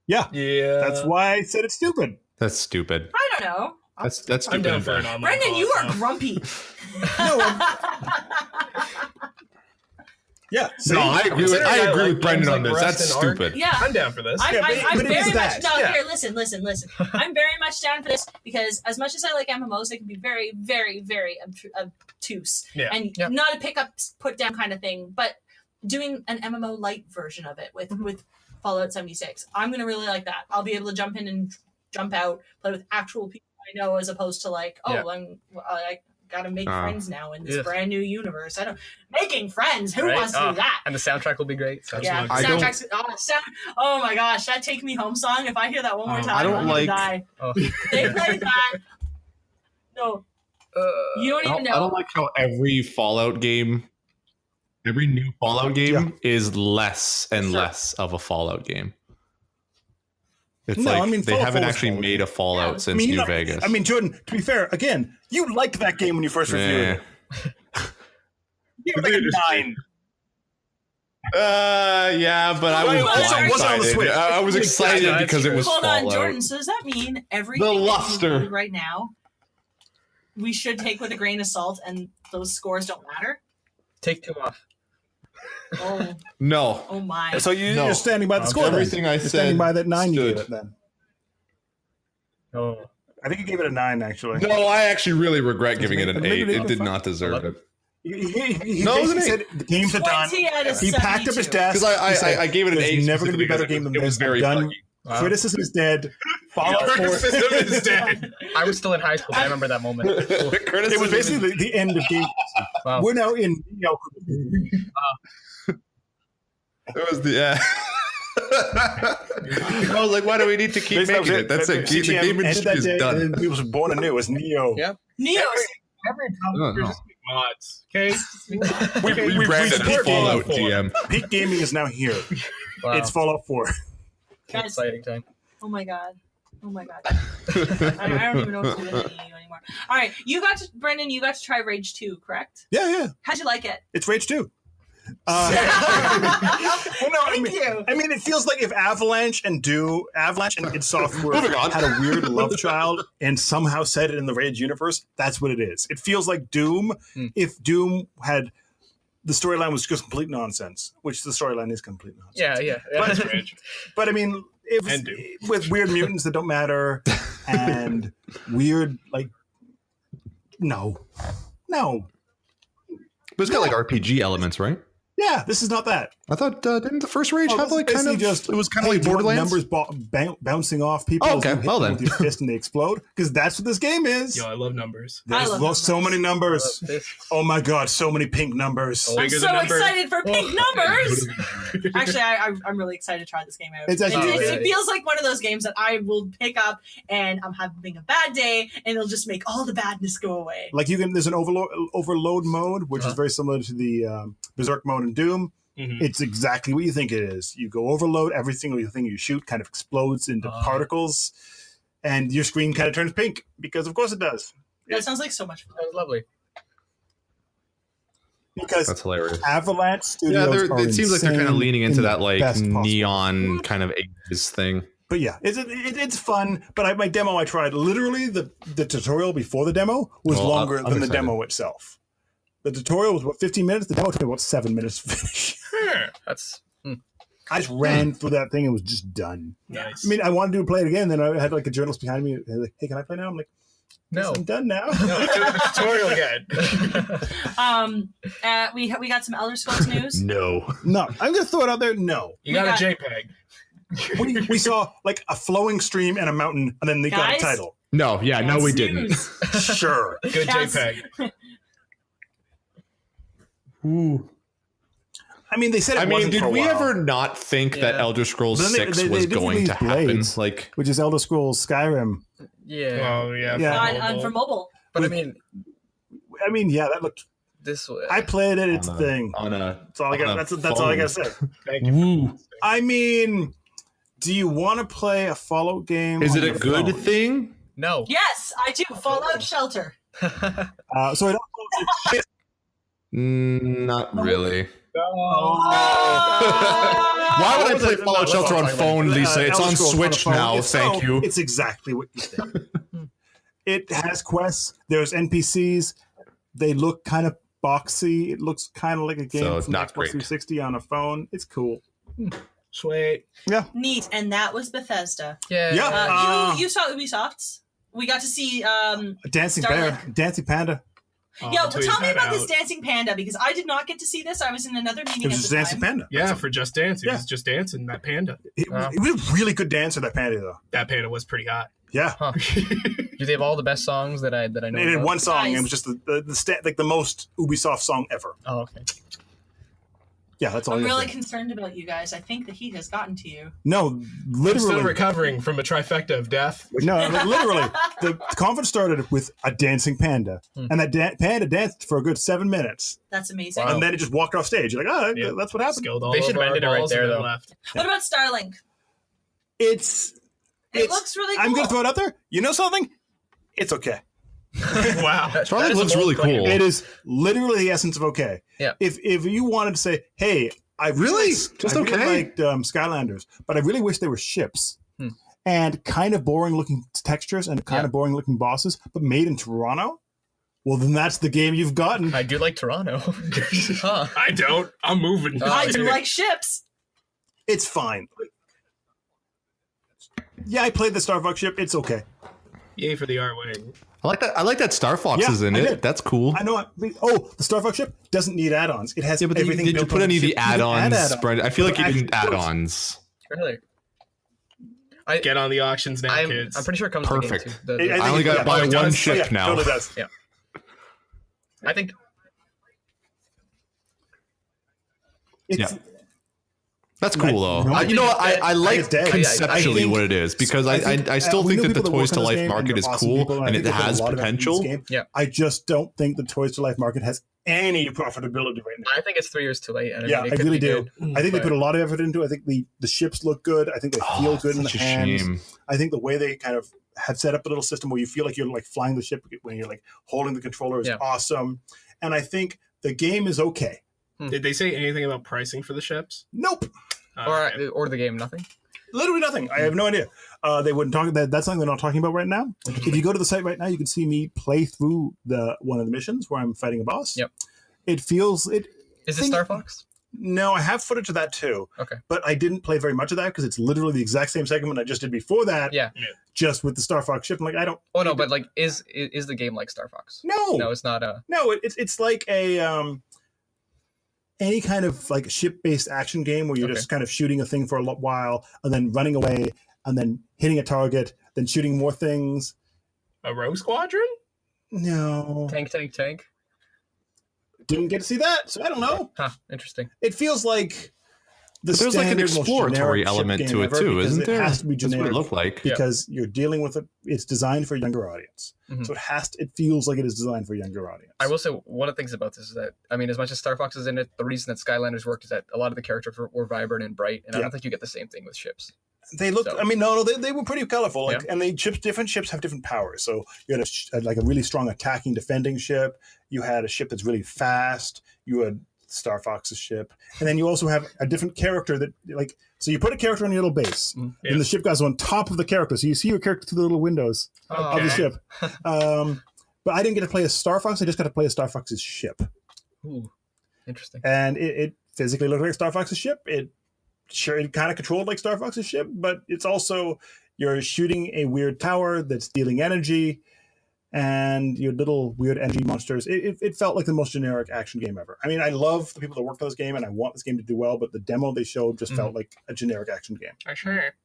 Yeah. That's why I said it's stupid. That's stupid. I don't know. That's stupid. I'm down for an online Brendan, call, you are grumpy. Yeah. No, I agree with Brendan on this. That's stupid. Yeah. I'm down for this. I'm very much Yeah. here. Listen. I'm very much down for this because as much as I like MMOs, they can be very, very, very obtuse and not a pick up, put down kind of thing. But doing an MMO light version of it with Fallout 76, I'm gonna really like that. I'll be able to jump in and jump out, play with actual people I know, as opposed to like, I gotta make friends now in this brand new universe. Making friends. Who wants to do that? And the soundtrack will be great. Yeah, soundtracks. Oh my gosh, that "Take Me Home" song. If I hear that one more time, I'm gonna die. They played that. No, you don't even know. I don't like how every Fallout game, every new Fallout game is less and less of a Fallout game. It's they haven't actually made a Fallout since New Vegas. I mean, Jordan, to be fair, again, you liked that game when you first reviewed it. You were like a 9. Yeah, but I was blindsided. I was excited because it was Fallout. Hold on, Jordan. So does that mean everything right now we should take with a grain of salt, and those scores don't matter? Take 2 off. Oh no! Oh my! So you're standing by the score. Everything I said. Standing by that 9 you gave it then. Oh, I think you gave it a 9 actually. No, I actually really regret giving it an 8. It did not deserve it. He said the games are done. He packed up his desk. Because I gave it an 8. There's never going to be a better game than this. Very done. Wow. Criticism is dead. Criticism is dead. I was still in high school. I remember that moment. It was basically the end of game. Wow. We're now in. It was the I was like, why do we need to keep making it? That's it. The game industry is done. And it was born anew as Neo. Yeah. Neo. Every time there's just mods. Okay. We branded Fallout GM. Peak gaming is now here. Wow. It's Fallout 4. Exciting time. Oh my god. I don't even know what to do with you anymore. All right, Brendan, you got to try Rage 2, correct? Yeah. How'd you like it? It's Rage 2. Thank you. I mean, it feels like if Avalanche and id Software had a weird love child and somehow set it in the Rage universe. That's what it is. It feels like Doom. If Doom had the storyline was just complete nonsense, which the storyline is complete nonsense. Yeah. But I mean, it was with weird mutants that don't matter and weird no. But it's got like RPG elements, right? Yeah, this is not that. I thought didn't the first Rage have like kind of just it was kind of like Borderlands numbers bouncing off people. Oh, okay, well then with your fist and they explode because that's what this game is. Yo, I love numbers. There's so many numbers. Oh my god, so many pink numbers. I'm so excited for pink numbers. Actually, I'm really excited to try this game out. It feels like one of those games that I will pick up and I'm having a bad day and it'll just make all the badness go away. Like there's an overload mode, which is very similar to the Berserk mode in Doom. Mm-hmm. It's exactly what you think it is. You go overload, every single thing you shoot kind of explodes into particles, and your screen kind of turns pink because, of course, it does. That sounds like so much fun. That was lovely. Because that's hilarious. Avalanche Studios it seems like they're kind of leaning into that like neon kind of 80s thing. But yeah, it's fun. But my demo I tried, literally the tutorial before the demo was longer than the demo itself. The tutorial was about 15 minutes. The demo took me about 7 minutes to finish. That's. I just ran through that thing and was just done. Nice. I mean, I wanted to play it again. Then I had like a journalist behind me. Like, hey, can I play now? I'm like, no, I'm done now. No, tutorial again. We got some Elder Scrolls news. No. I'm gonna throw it out there. No. You got a JPEG. We saw like a flowing stream and a mountain, and then they got a title. No, we didn't. Sure. Good JPEG. Ooh. I mean, they said it wasn't did for a we while. ever not think that Elder Scrolls 6 was going to happen? Like, which is Elder Scrolls Skyrim. Yeah. Oh yeah. For mobile. But I mean, that looked. This way. I played it. It's a thing. That's all I got. That's all I got to say. Thank you. I mean, do you want to play a Fallout game? Is it a good thing? No. Yes, I do. Fallout Shelter. So it. Not really. Oh. Why would I play Fallout Shelter on phone, Lisa? It's on Switch now. Thank you. It's exactly what you think. It has quests. There's NPCs. They look kind of boxy. It looks kind of like a game from Xbox 360 on a phone. It's cool. Sweet. Yeah. Neat. And that was Bethesda. Yeah. You saw Ubisoft's. We got to see Dancing Panda. Tell me about this Dancing Panda, because I did not get to see this. I was in another meeting. It was just Dancing Panda. Yeah, for Just Dance. It was just dancing, that panda. It was a really good dancer, that panda, though. That panda was pretty hot. Yeah. Huh. Do they have all the best songs that I know? They did about? one song. Nice. It was just the most Ubisoft song ever. Oh, okay. Yeah, that's all. I'm I really say. concerned about you guys. I think the heat has gotten to you. No, I'm literally. still recovering from a trifecta of death. No, like, literally. The conference started with a dancing panda, and that panda danced for a good 7 minutes, That's amazing. Wow. and then it just walked off stage. You're like, oh, Yeah. that's what happened. Skilled all They should over have our ended it right balls there, and then though. left. What about Starlink? It Looks really cool. I'm gonna throw it out there. You know something? It's okay. Wow. Starlink That is a looks bold really claim. cool. It is literally the essence of okay. Yeah. If you wanted to say, hey, I Really? liked- Just I really okay? liked Skylanders, but I really wish they were ships. Hmm. And kind of boring looking textures and kind of boring looking bosses, but made in Toronto. Well, then that's the game you've gotten. I do like Toronto. Huh. I don't. I'm moving. I do like ships. It's fine. Yeah, I played the Star Fox ship. It's okay. Yay for the R-Wing. I like that Star Fox Yeah, is in I it. did. That's cool. I know. The Star Fox ship doesn't need add-ons. It has Yeah, but everything. did you built put on any of the ship. You can add add-ons? add-ons. Brent? I feel like you But didn't actually, add-ons. Really? Get on the auctions now, I'm kids. pretty sure it comes Perfect. with the game too. I only got to buy it one does. ship yeah, now. Totally does. I think It's, Yeah. That's cool though. No, You know what? I like it's dead. conceptually I think- what it is because I I still we think know that the people toys work to on this life game, and market they're is awesome cool people, and I it think they put a has lot of effort into this potential. game. Yeah. I just don't think the toys to life market has any profitability right now. I think it's 3 years too late. And I Yeah, mean, it I could really be do. good, I think they but- put a lot of effort into it. I think the ships look good. I think they feel good in the Such a hands. shame. I think the way they kind of have set up a little system where you feel like you're like flying the ship when you're like holding the controller is Yeah. awesome. And I think the game is okay. Did they say anything about pricing for the ships? Nope. Okay. or the game, nothing. Literally nothing. I have no idea. They wouldn't talk. That's something they're not talking about right now. If you go to the site right now, you can see me play through one of the missions where I'm fighting a boss. Yep. It feels it. Is it think- Star Fox? No, I have footage of that too. Okay. But I didn't play very much of that because it's literally the exact same segment I just did before that. Yeah. Just with the Star Fox ship. I'm like, I don't. Oh no, but like, is the game like Star Fox? No. No, it's not. No, it's like a any kind of like ship-based action game where you're Okay. just kind of shooting a thing for a while and then running away and then hitting a target, then shooting more things. A Rogue Squadron? No, Tank. didn't get to see that, so I don't know. Huh. Interesting. It feels like the But there's like an standard, most exploratory generic ship element game to it ever too, because isn't there? It has to be That's what generic it looked like. Yeah. because you're dealing with it. It's designed for a younger audience, Mhm. so it feels like it is designed for a younger audience. I will say one of the things about this is that I mean, as much as Star Fox is in it, the reason that Skylanders worked is that a lot of the characters were vibrant and bright, and I Yeah. don't think you get the same thing with ships. They looked. So- I mean, no, they were pretty colorful. Like, Yeah. and different ships have different powers. So you had like a really strong attacking, defending ship. You had a ship that's really fast. You had Star Fox's ship, and then you also have a different character that like. So you put a character on your little base, Mhm. Yeah. and the ship goes on top of the character. So you see your character through the little windows of the Okay. ship. But I didn't get to play a Star Fox. I just got to play a Star Fox's ship, Ooh, interesting. and it physically looked like Star Fox's ship. It kind of controlled like Star Fox's ship, but it's also you're shooting a weird tower that's dealing energy, and your little weird energy monsters. It felt like the most generic action game ever. I mean, I love the people that worked on this game, and I want this game to do well, but the demo they showed just felt like a generic action game. For sure.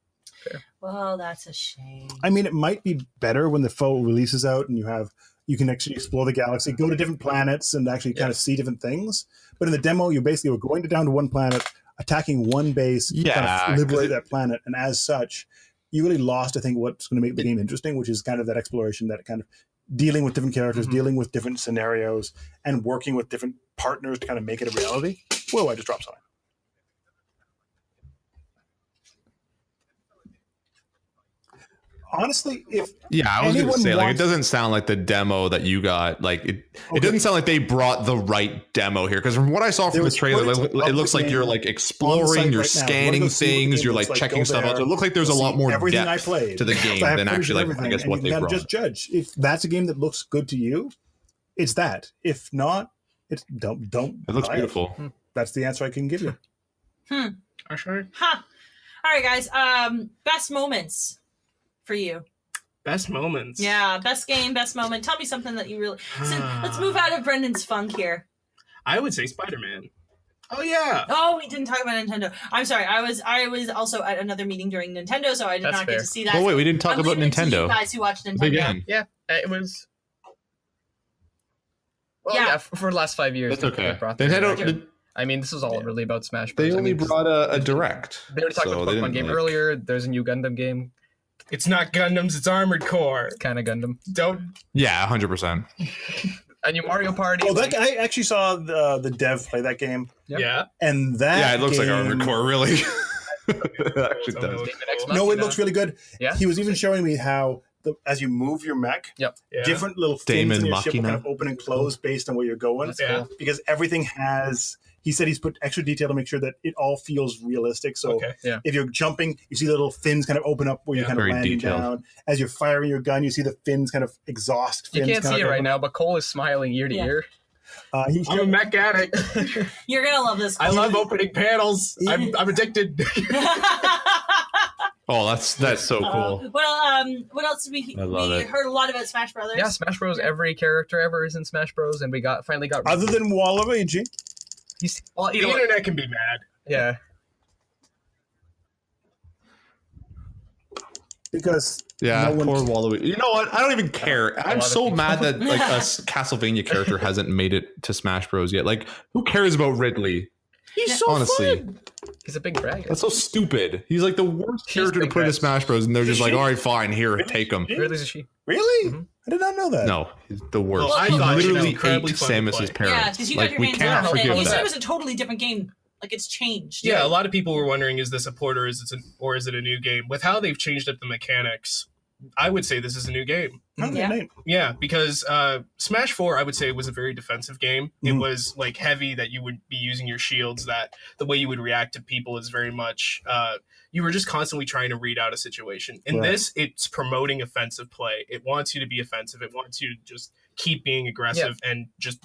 Well, that's a shame. I mean, it might be better when the full release is out and you can actually explore the galaxy, go to different planets, and actually kind of see different things. But in the demo, you basically were going down to one planet, attacking one base, kind Yeah, of liberate that planet, and as such, you really lost, I think, what's going to make the game interesting, which is kind of that exploration, that kind of dealing with different characters, dealing with different scenarios, and working with different partners to kind of make it a reality. Whoa, I just dropped something. Honestly, if Yeah, I was going to anyone say, like, it wants- doesn't sound like the demo that you got. Like, it doesn't sound like they brought the right demo here. Because from what I saw from There the was trailer, footage it of looks the like you're game like on exploring, site you're right now. scanning Wanna go see what the things, game you're looks like like, checking go stuff out. there, So it looks like there's a you'll lot see more everything I depth played. to the game So I have than footage actually of like I everything, guess and what you they can brought. just judge. If that's a game that looks good to you, it's that. If not, it's don't. It looks buy beautiful. That's the answer I can give you. For sure. Huh. All right, guys. Best moments for you. Best moments. Yeah, best game, best moment. Tell me something that you really. So let's move out of Brendan's funk here. I would say Spider-Man. Oh yeah. Oh, we didn't talk about Nintendo. I'm sorry. I was also at another meeting during Nintendo, so I did not get to see that. Oh wait, we didn't talk I'm about leaving it to Nintendo. you guys who watch Nintendo. Big N. Yeah, it was. Well, yeah, for the last 5 years. That's okay. Nintendo. I mean, this was all really about Smash Bros. They only brought a direct. They already talked about the Pokemon game earlier. There's a new Gundam game. It's not Gundams, it's Armored Core. Kind of Gundam. Don't. Yeah, 100%. A new Mario Party. Oh, that I actually saw the dev play that game. Yep. Yeah. And that Yeah, it looks like Armored Core, really. It actually does. No, it looks really good. Yeah. He was even showing me how as you move your mech, Yep. Yeah. different little fins in your ship will kind of open and close based on where you're going. That's cool. Because everything has. He said he's put extra detail to make sure that it all feels realistic. So if you're jumping, you see the little fins kind of open up where you're kind of landing down. As you're firing your gun, you see the fins kind of exhaust. You can't see it right now, but Cole is smiling ear to ear. I'm a mech addict. You're gonna love this. I love opening panels. I'm addicted. Oh, that's so cool. What else did we heard a lot about Smash Brothers? Yeah, Smash Bros. Every character ever is in Smash Bros. And we finally got other than Waluigi. The internet can be mad. Yeah. Because poor Waluigi. You know what? I don't even care. I'm so mad that like a Castlevania character hasn't made it to Smash Bros. Yet. Like, who cares about Ridley? He's so honestly fun. He's a big dragon. That's so stupid. He's like the worst character to put in Smash Bros. And they're just like, all right, fine, here, take him. Ridley's a she. Really? Mm-hmm. I did not know that. No, he's the worst. Well, he literally ate Samus's parents. Yeah, because you got your we hands can't on it. forgive You said that. it was a totally different game. Like, it's changed. Yeah, a lot of people were wondering, is this a port or is it a new game? With how they've changed up the mechanics, I would say this is a new game. Yeah, because Smash 4, I would say, was a very defensive game. It was like heavy that you would be using your shields, that the way you would react to people is very much you were just constantly trying to read out a situation. In this, it's promoting offensive play. It wants you to be offensive. It wants you to just keep being aggressive and just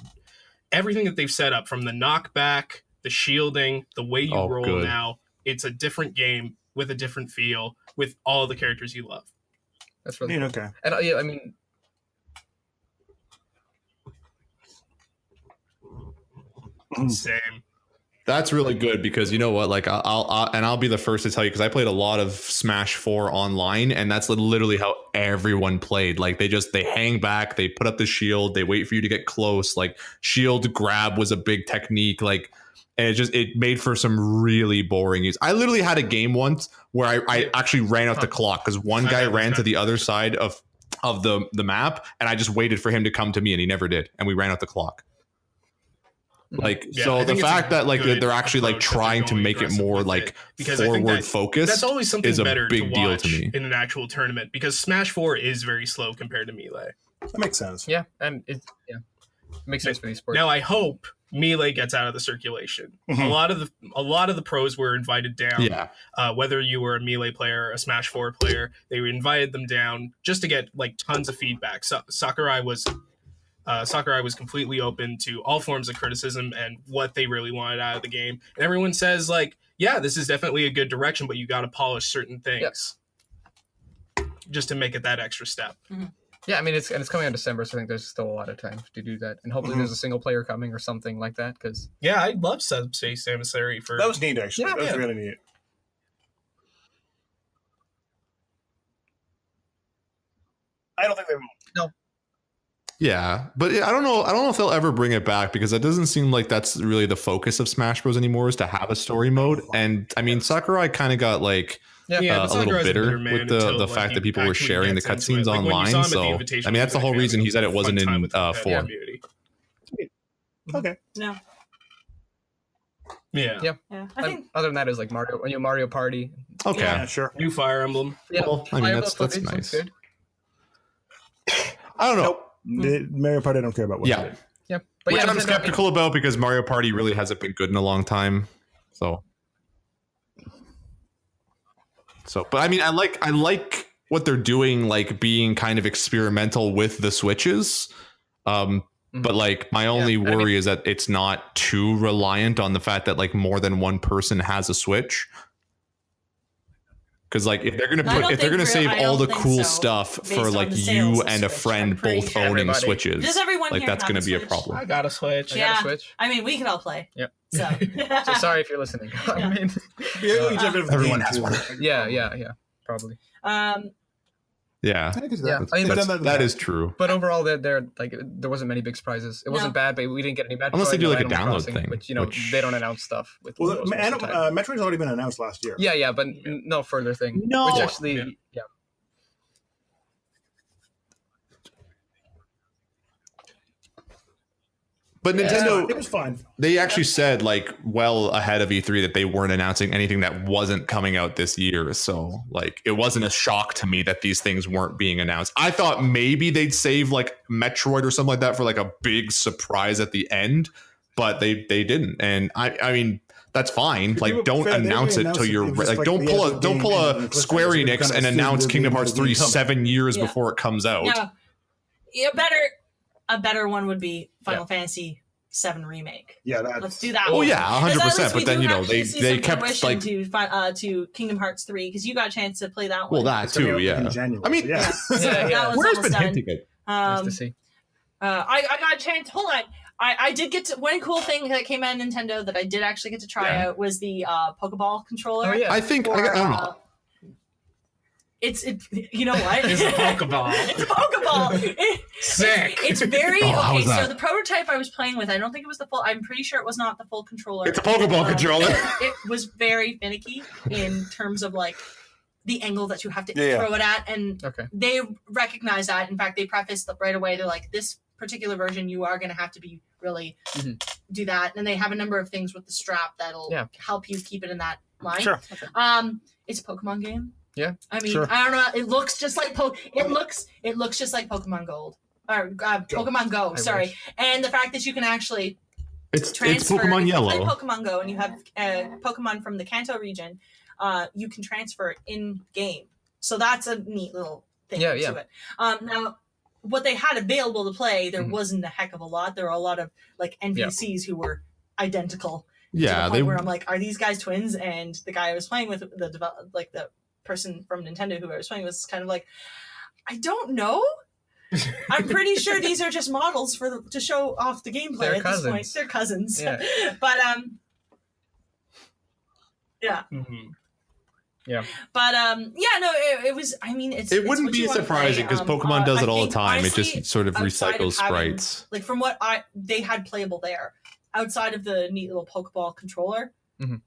everything that they've set up, from the knockback, the shielding, the way you roll now. It's a different game with a different feel with all the characters you love. That's really cool. Okay. And I mean, Same. That's really good because you know what? Like I'll be the first to tell you, because I played a lot of Smash 4 online, and that's literally how everyone played. Like they hang back, they put up the shield, they wait for you to get close. Like shield grab was a big technique. Like, and it made for some really boring use. I literally had a game once where I actually ran out the clock because one guy ran to the other side of the map, and I just waited for him to come to me, and he never did, and we ran out the clock. Like, so the fact that like they're actually like trying to make it more like forward focused, that's always something is a better big to deal watch to me in an actual tournament, because Smash 4 is very slow compared to Melee. That makes sense. Yeah, and it makes sense for these sports. Now I hope Melee gets out of the circulation. Mm-hmm. A lot of the pros were invited down. Yeah. Whether you were a Melee player or a Smash 4 player, they invited them down just to get like tons of feedback. So Sakurai was completely open to all forms of criticism and what they really wanted out of the game. And everyone says like, yeah, this is definitely a good direction, but you got to polish certain things just to make it that extra step. Mm-hmm. Yeah, I mean, it's coming in December, so I think there's still a lot of time to do that, and hopefully there's a single player coming or something like that. Because I love Subspace Emissary for that was neat actually. That was really neat. I don't think they will. No. Yeah, but I don't know if they'll ever bring it back, because it doesn't seem like that's really the focus of Smash Bros. Anymore, is to have a story mode. And I mean, Sakurai kind of got like a little bitter with the fact that people were sharing the cutscenes online. So I mean, that's the whole reason he said it wasn't in 4. Okay. No. Yeah. I think other than that is like Mario Party. Okay. Yeah, sure. New Fire Emblem. Yeah, well, I mean, that's nice. Good. I don't know. Mario Party I don't care about. Yeah. Yeah. But Which I'm skeptical about, because Mario Party really hasn't been good in a long time. So, but I mean, I like what they're doing, like being kind of experimental with the Switches. But like my only worry is that it's not too reliant on the fact that like more than one person has a Switch. Because like if they're gonna save all the cool stuff for like you and a friend both owning Switches, does everyone like here that's have gonna a be a Switch? problem. I got a Switch. I got a Switch. I mean, we can all play. Yep. So, So sorry if you're listening. I mean, everyone has one. Yeah, probably. Yeah. Yeah, I mean, That is true. But overall, there wasn't many big surprises. It wasn't bad, but we didn't get any bad. Unless they do like a Animal download Crossing, thing, which they don't announce stuff with. Well, most of the time. Metroid's already been announced last year. Yeah, but no further thing. No. Which actually, yeah. But Nintendo, it was fine. They actually said like well ahead of E3 that they weren't announcing anything that wasn't coming out this year. So like it wasn't a shock to me that these things weren't being announced. I thought maybe they'd save like Metroid or something like that for like a big surprise at the end, but they didn't. And I mean that's fine. Like don't announce it till you're like don't pull a Square Enix and announce Kingdom Hearts 3 7 years before it comes out. Yeah, a better one would be Final Fantasy VII Remake. Yeah, let's do that. Oh yeah, 100%. But then they kept like to Kingdom Hearts 3 because you got a chance to play that one. Well, that too, yeah. I mean, that was Where's almost been done. hinting it? Nice to see. I got a chance. Hold on. I did get to one cool thing that came out of Nintendo that I did actually get to try out was the Pokeball controller. Oh yeah. I think I don't know. It's you know what? It's a Pokeball. It's a Pokeball. Sick. It's very how okay. was So that? the prototype I was playing with, I don't think it was the full. I'm pretty sure it was not the full controller. It's a Pokeball controller. It was very finicky in terms of like the angle that you have to throw it at, and they recognize that. In fact, they prefaced right away. They're like, this particular version, you are going to have to be really do that, and they have a number of things with the strap that'll help you keep it in that line. Sure. It's a Pokemon game. Yeah, I mean, I don't know. It looks just like it looks just like Pokemon Gold or Pokemon Go. Sorry, and the fact that you can actually it's transfer, Pokemon if Yellow. you play Pokemon Go, and you have Pokemon from the Kanto region. You can transfer it in game, so that's a neat little thing to it. Now, what they had available to play, there wasn't a heck of a lot. There were a lot of like NPCs who were identical. Yeah, to the point where I'm like, are these guys twins? And the guy I was playing with, the person from Nintendo who I was playing with, was kind of like, I don't know. I'm pretty sure these are just models to show off the gameplay. They're at cousins. This point. They're cousins. Yeah. But yeah. Yeah. But it was. I mean, it wouldn't be surprising because Pokemon does it all the time. Honestly, it just sort of recycles sprites. Like from what they had playable there, outside of the neat little Pokeball controller,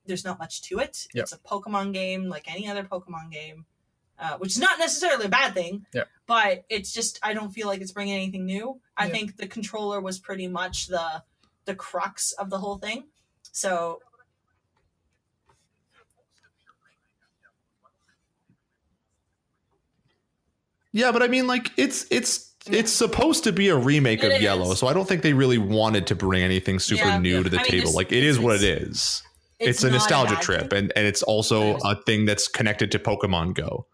there's not much to it. Yep. It's a Pokemon game like any other Pokemon game, which is not necessarily a bad thing. Yeah. But it's just I don't feel like it's bringing anything new. I think the controller was pretty much the crux of the whole thing. So. Yeah, but I mean, like it's supposed to be a remake of Yellow, so I don't think they really wanted to bring anything super new to the table. Like it is what it is. It's a nostalgia trip, and it's also a thing that's connected to Pokemon Go.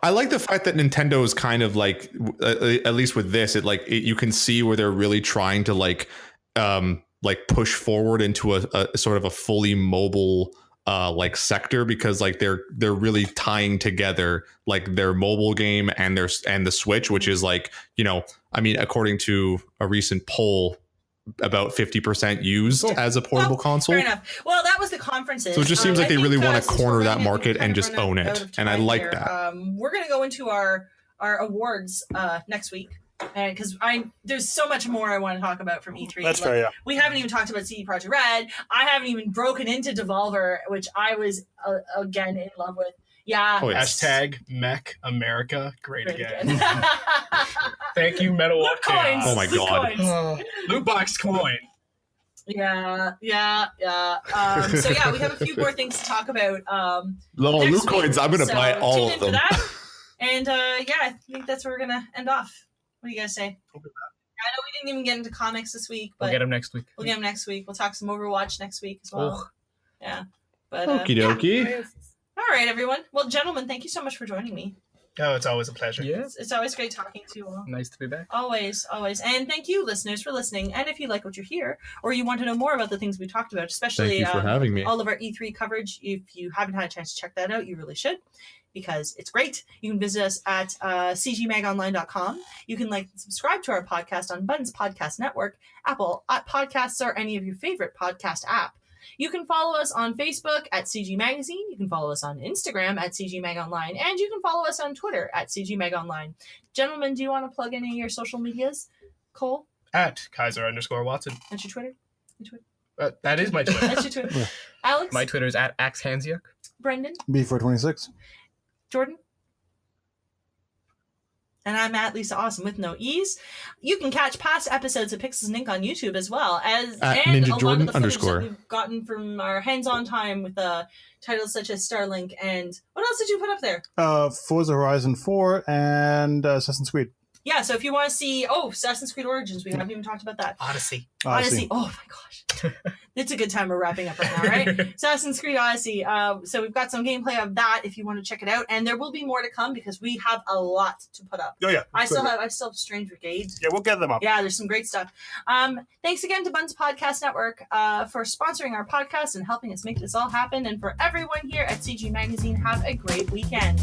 I like the fact that Nintendo is kind of like, at least with this, you can see where they're really trying to like push forward into a sort of a fully mobile like sector, because like they're really tying together like their mobile game and the Switch, which is like, I mean, according to a recent poll, about 50% used as a portable console. Fair enough. Well, that was the conferences. So it just seems like they really want to corner that market and just own it. And I like that. We're going to go into our awards next week. And because there's so much more I want to talk about from E3. That's fair, yeah. We haven't even talked about CD Projekt Red. I haven't even broken into Devolver, which I was again in love with. Yeah. Oh, yeah. Hashtag Mech America Great again. Thank you, Metal Loot coins. Oh my god. Loot box coin. Yeah. So yeah, we have a few more things to talk about. Loot coins. I'm gonna buy all of them. That. And I think that's where we're gonna end off. What do you guys say? I know we didn't even get into comics this week, but we'll get them next week. We'll talk some Overwatch next week as well. Yeah. But okie dokie. Yeah. All right, everyone. Well, gentlemen, thank you so much for joining me. Oh, it's always a pleasure. Yeah. It's always great talking to you all. Nice to be back. Always. And thank you, listeners, for listening. And if you like what you hear, or you want to know more about the things we talked about, especially Thank you for having me. all of our E3 coverage, if you haven't had a chance to check that out, you really should. because it's great. You can visit us at cgmagonline.com. You can like and subscribe to our podcast on Buttons Podcast Network, Apple Podcasts, or any of your favorite podcast app. You can follow us on Facebook at CG Magazine. You can follow us on Instagram at CG Mag Online, and you can follow us on Twitter at CG Mag Online. Gentlemen, do you want to plug any of your social medias? Cole? At Kaiser_Watson. That's your Twitter? That is my Twitter. That's your Twitter. Alex? My Twitter is at AxeHansiuk. Brendan? B426. Jordan? And I'm at Lisa Awesome with no E's. You can catch past episodes of Pixels and Ink on YouTube as well as At and Ninja a lot Jordan of the footage _. that we've gotten from our hands-on time with titles such as Starlink and what else did you put up there? Forza Horizon 4 and Assassin's Creed. Yeah, so if you want to see Assassin's Creed Origins, we haven't even talked about that. Odyssey. Odyssey. Oh my gosh. It's a good time we're wrapping up right now, right? Assassin's Creed Odyssey. So we've got some gameplay of that if you want to check it out. And there will be more to come because we have a lot to put up. Oh yeah. I still have Strange Brigade. Yeah, we'll get them up. Yeah, there's some great stuff. Thanks again to Buns Podcast Network for sponsoring our podcast and helping us make this all happen. And for everyone here at CG Magazine, have a great weekend.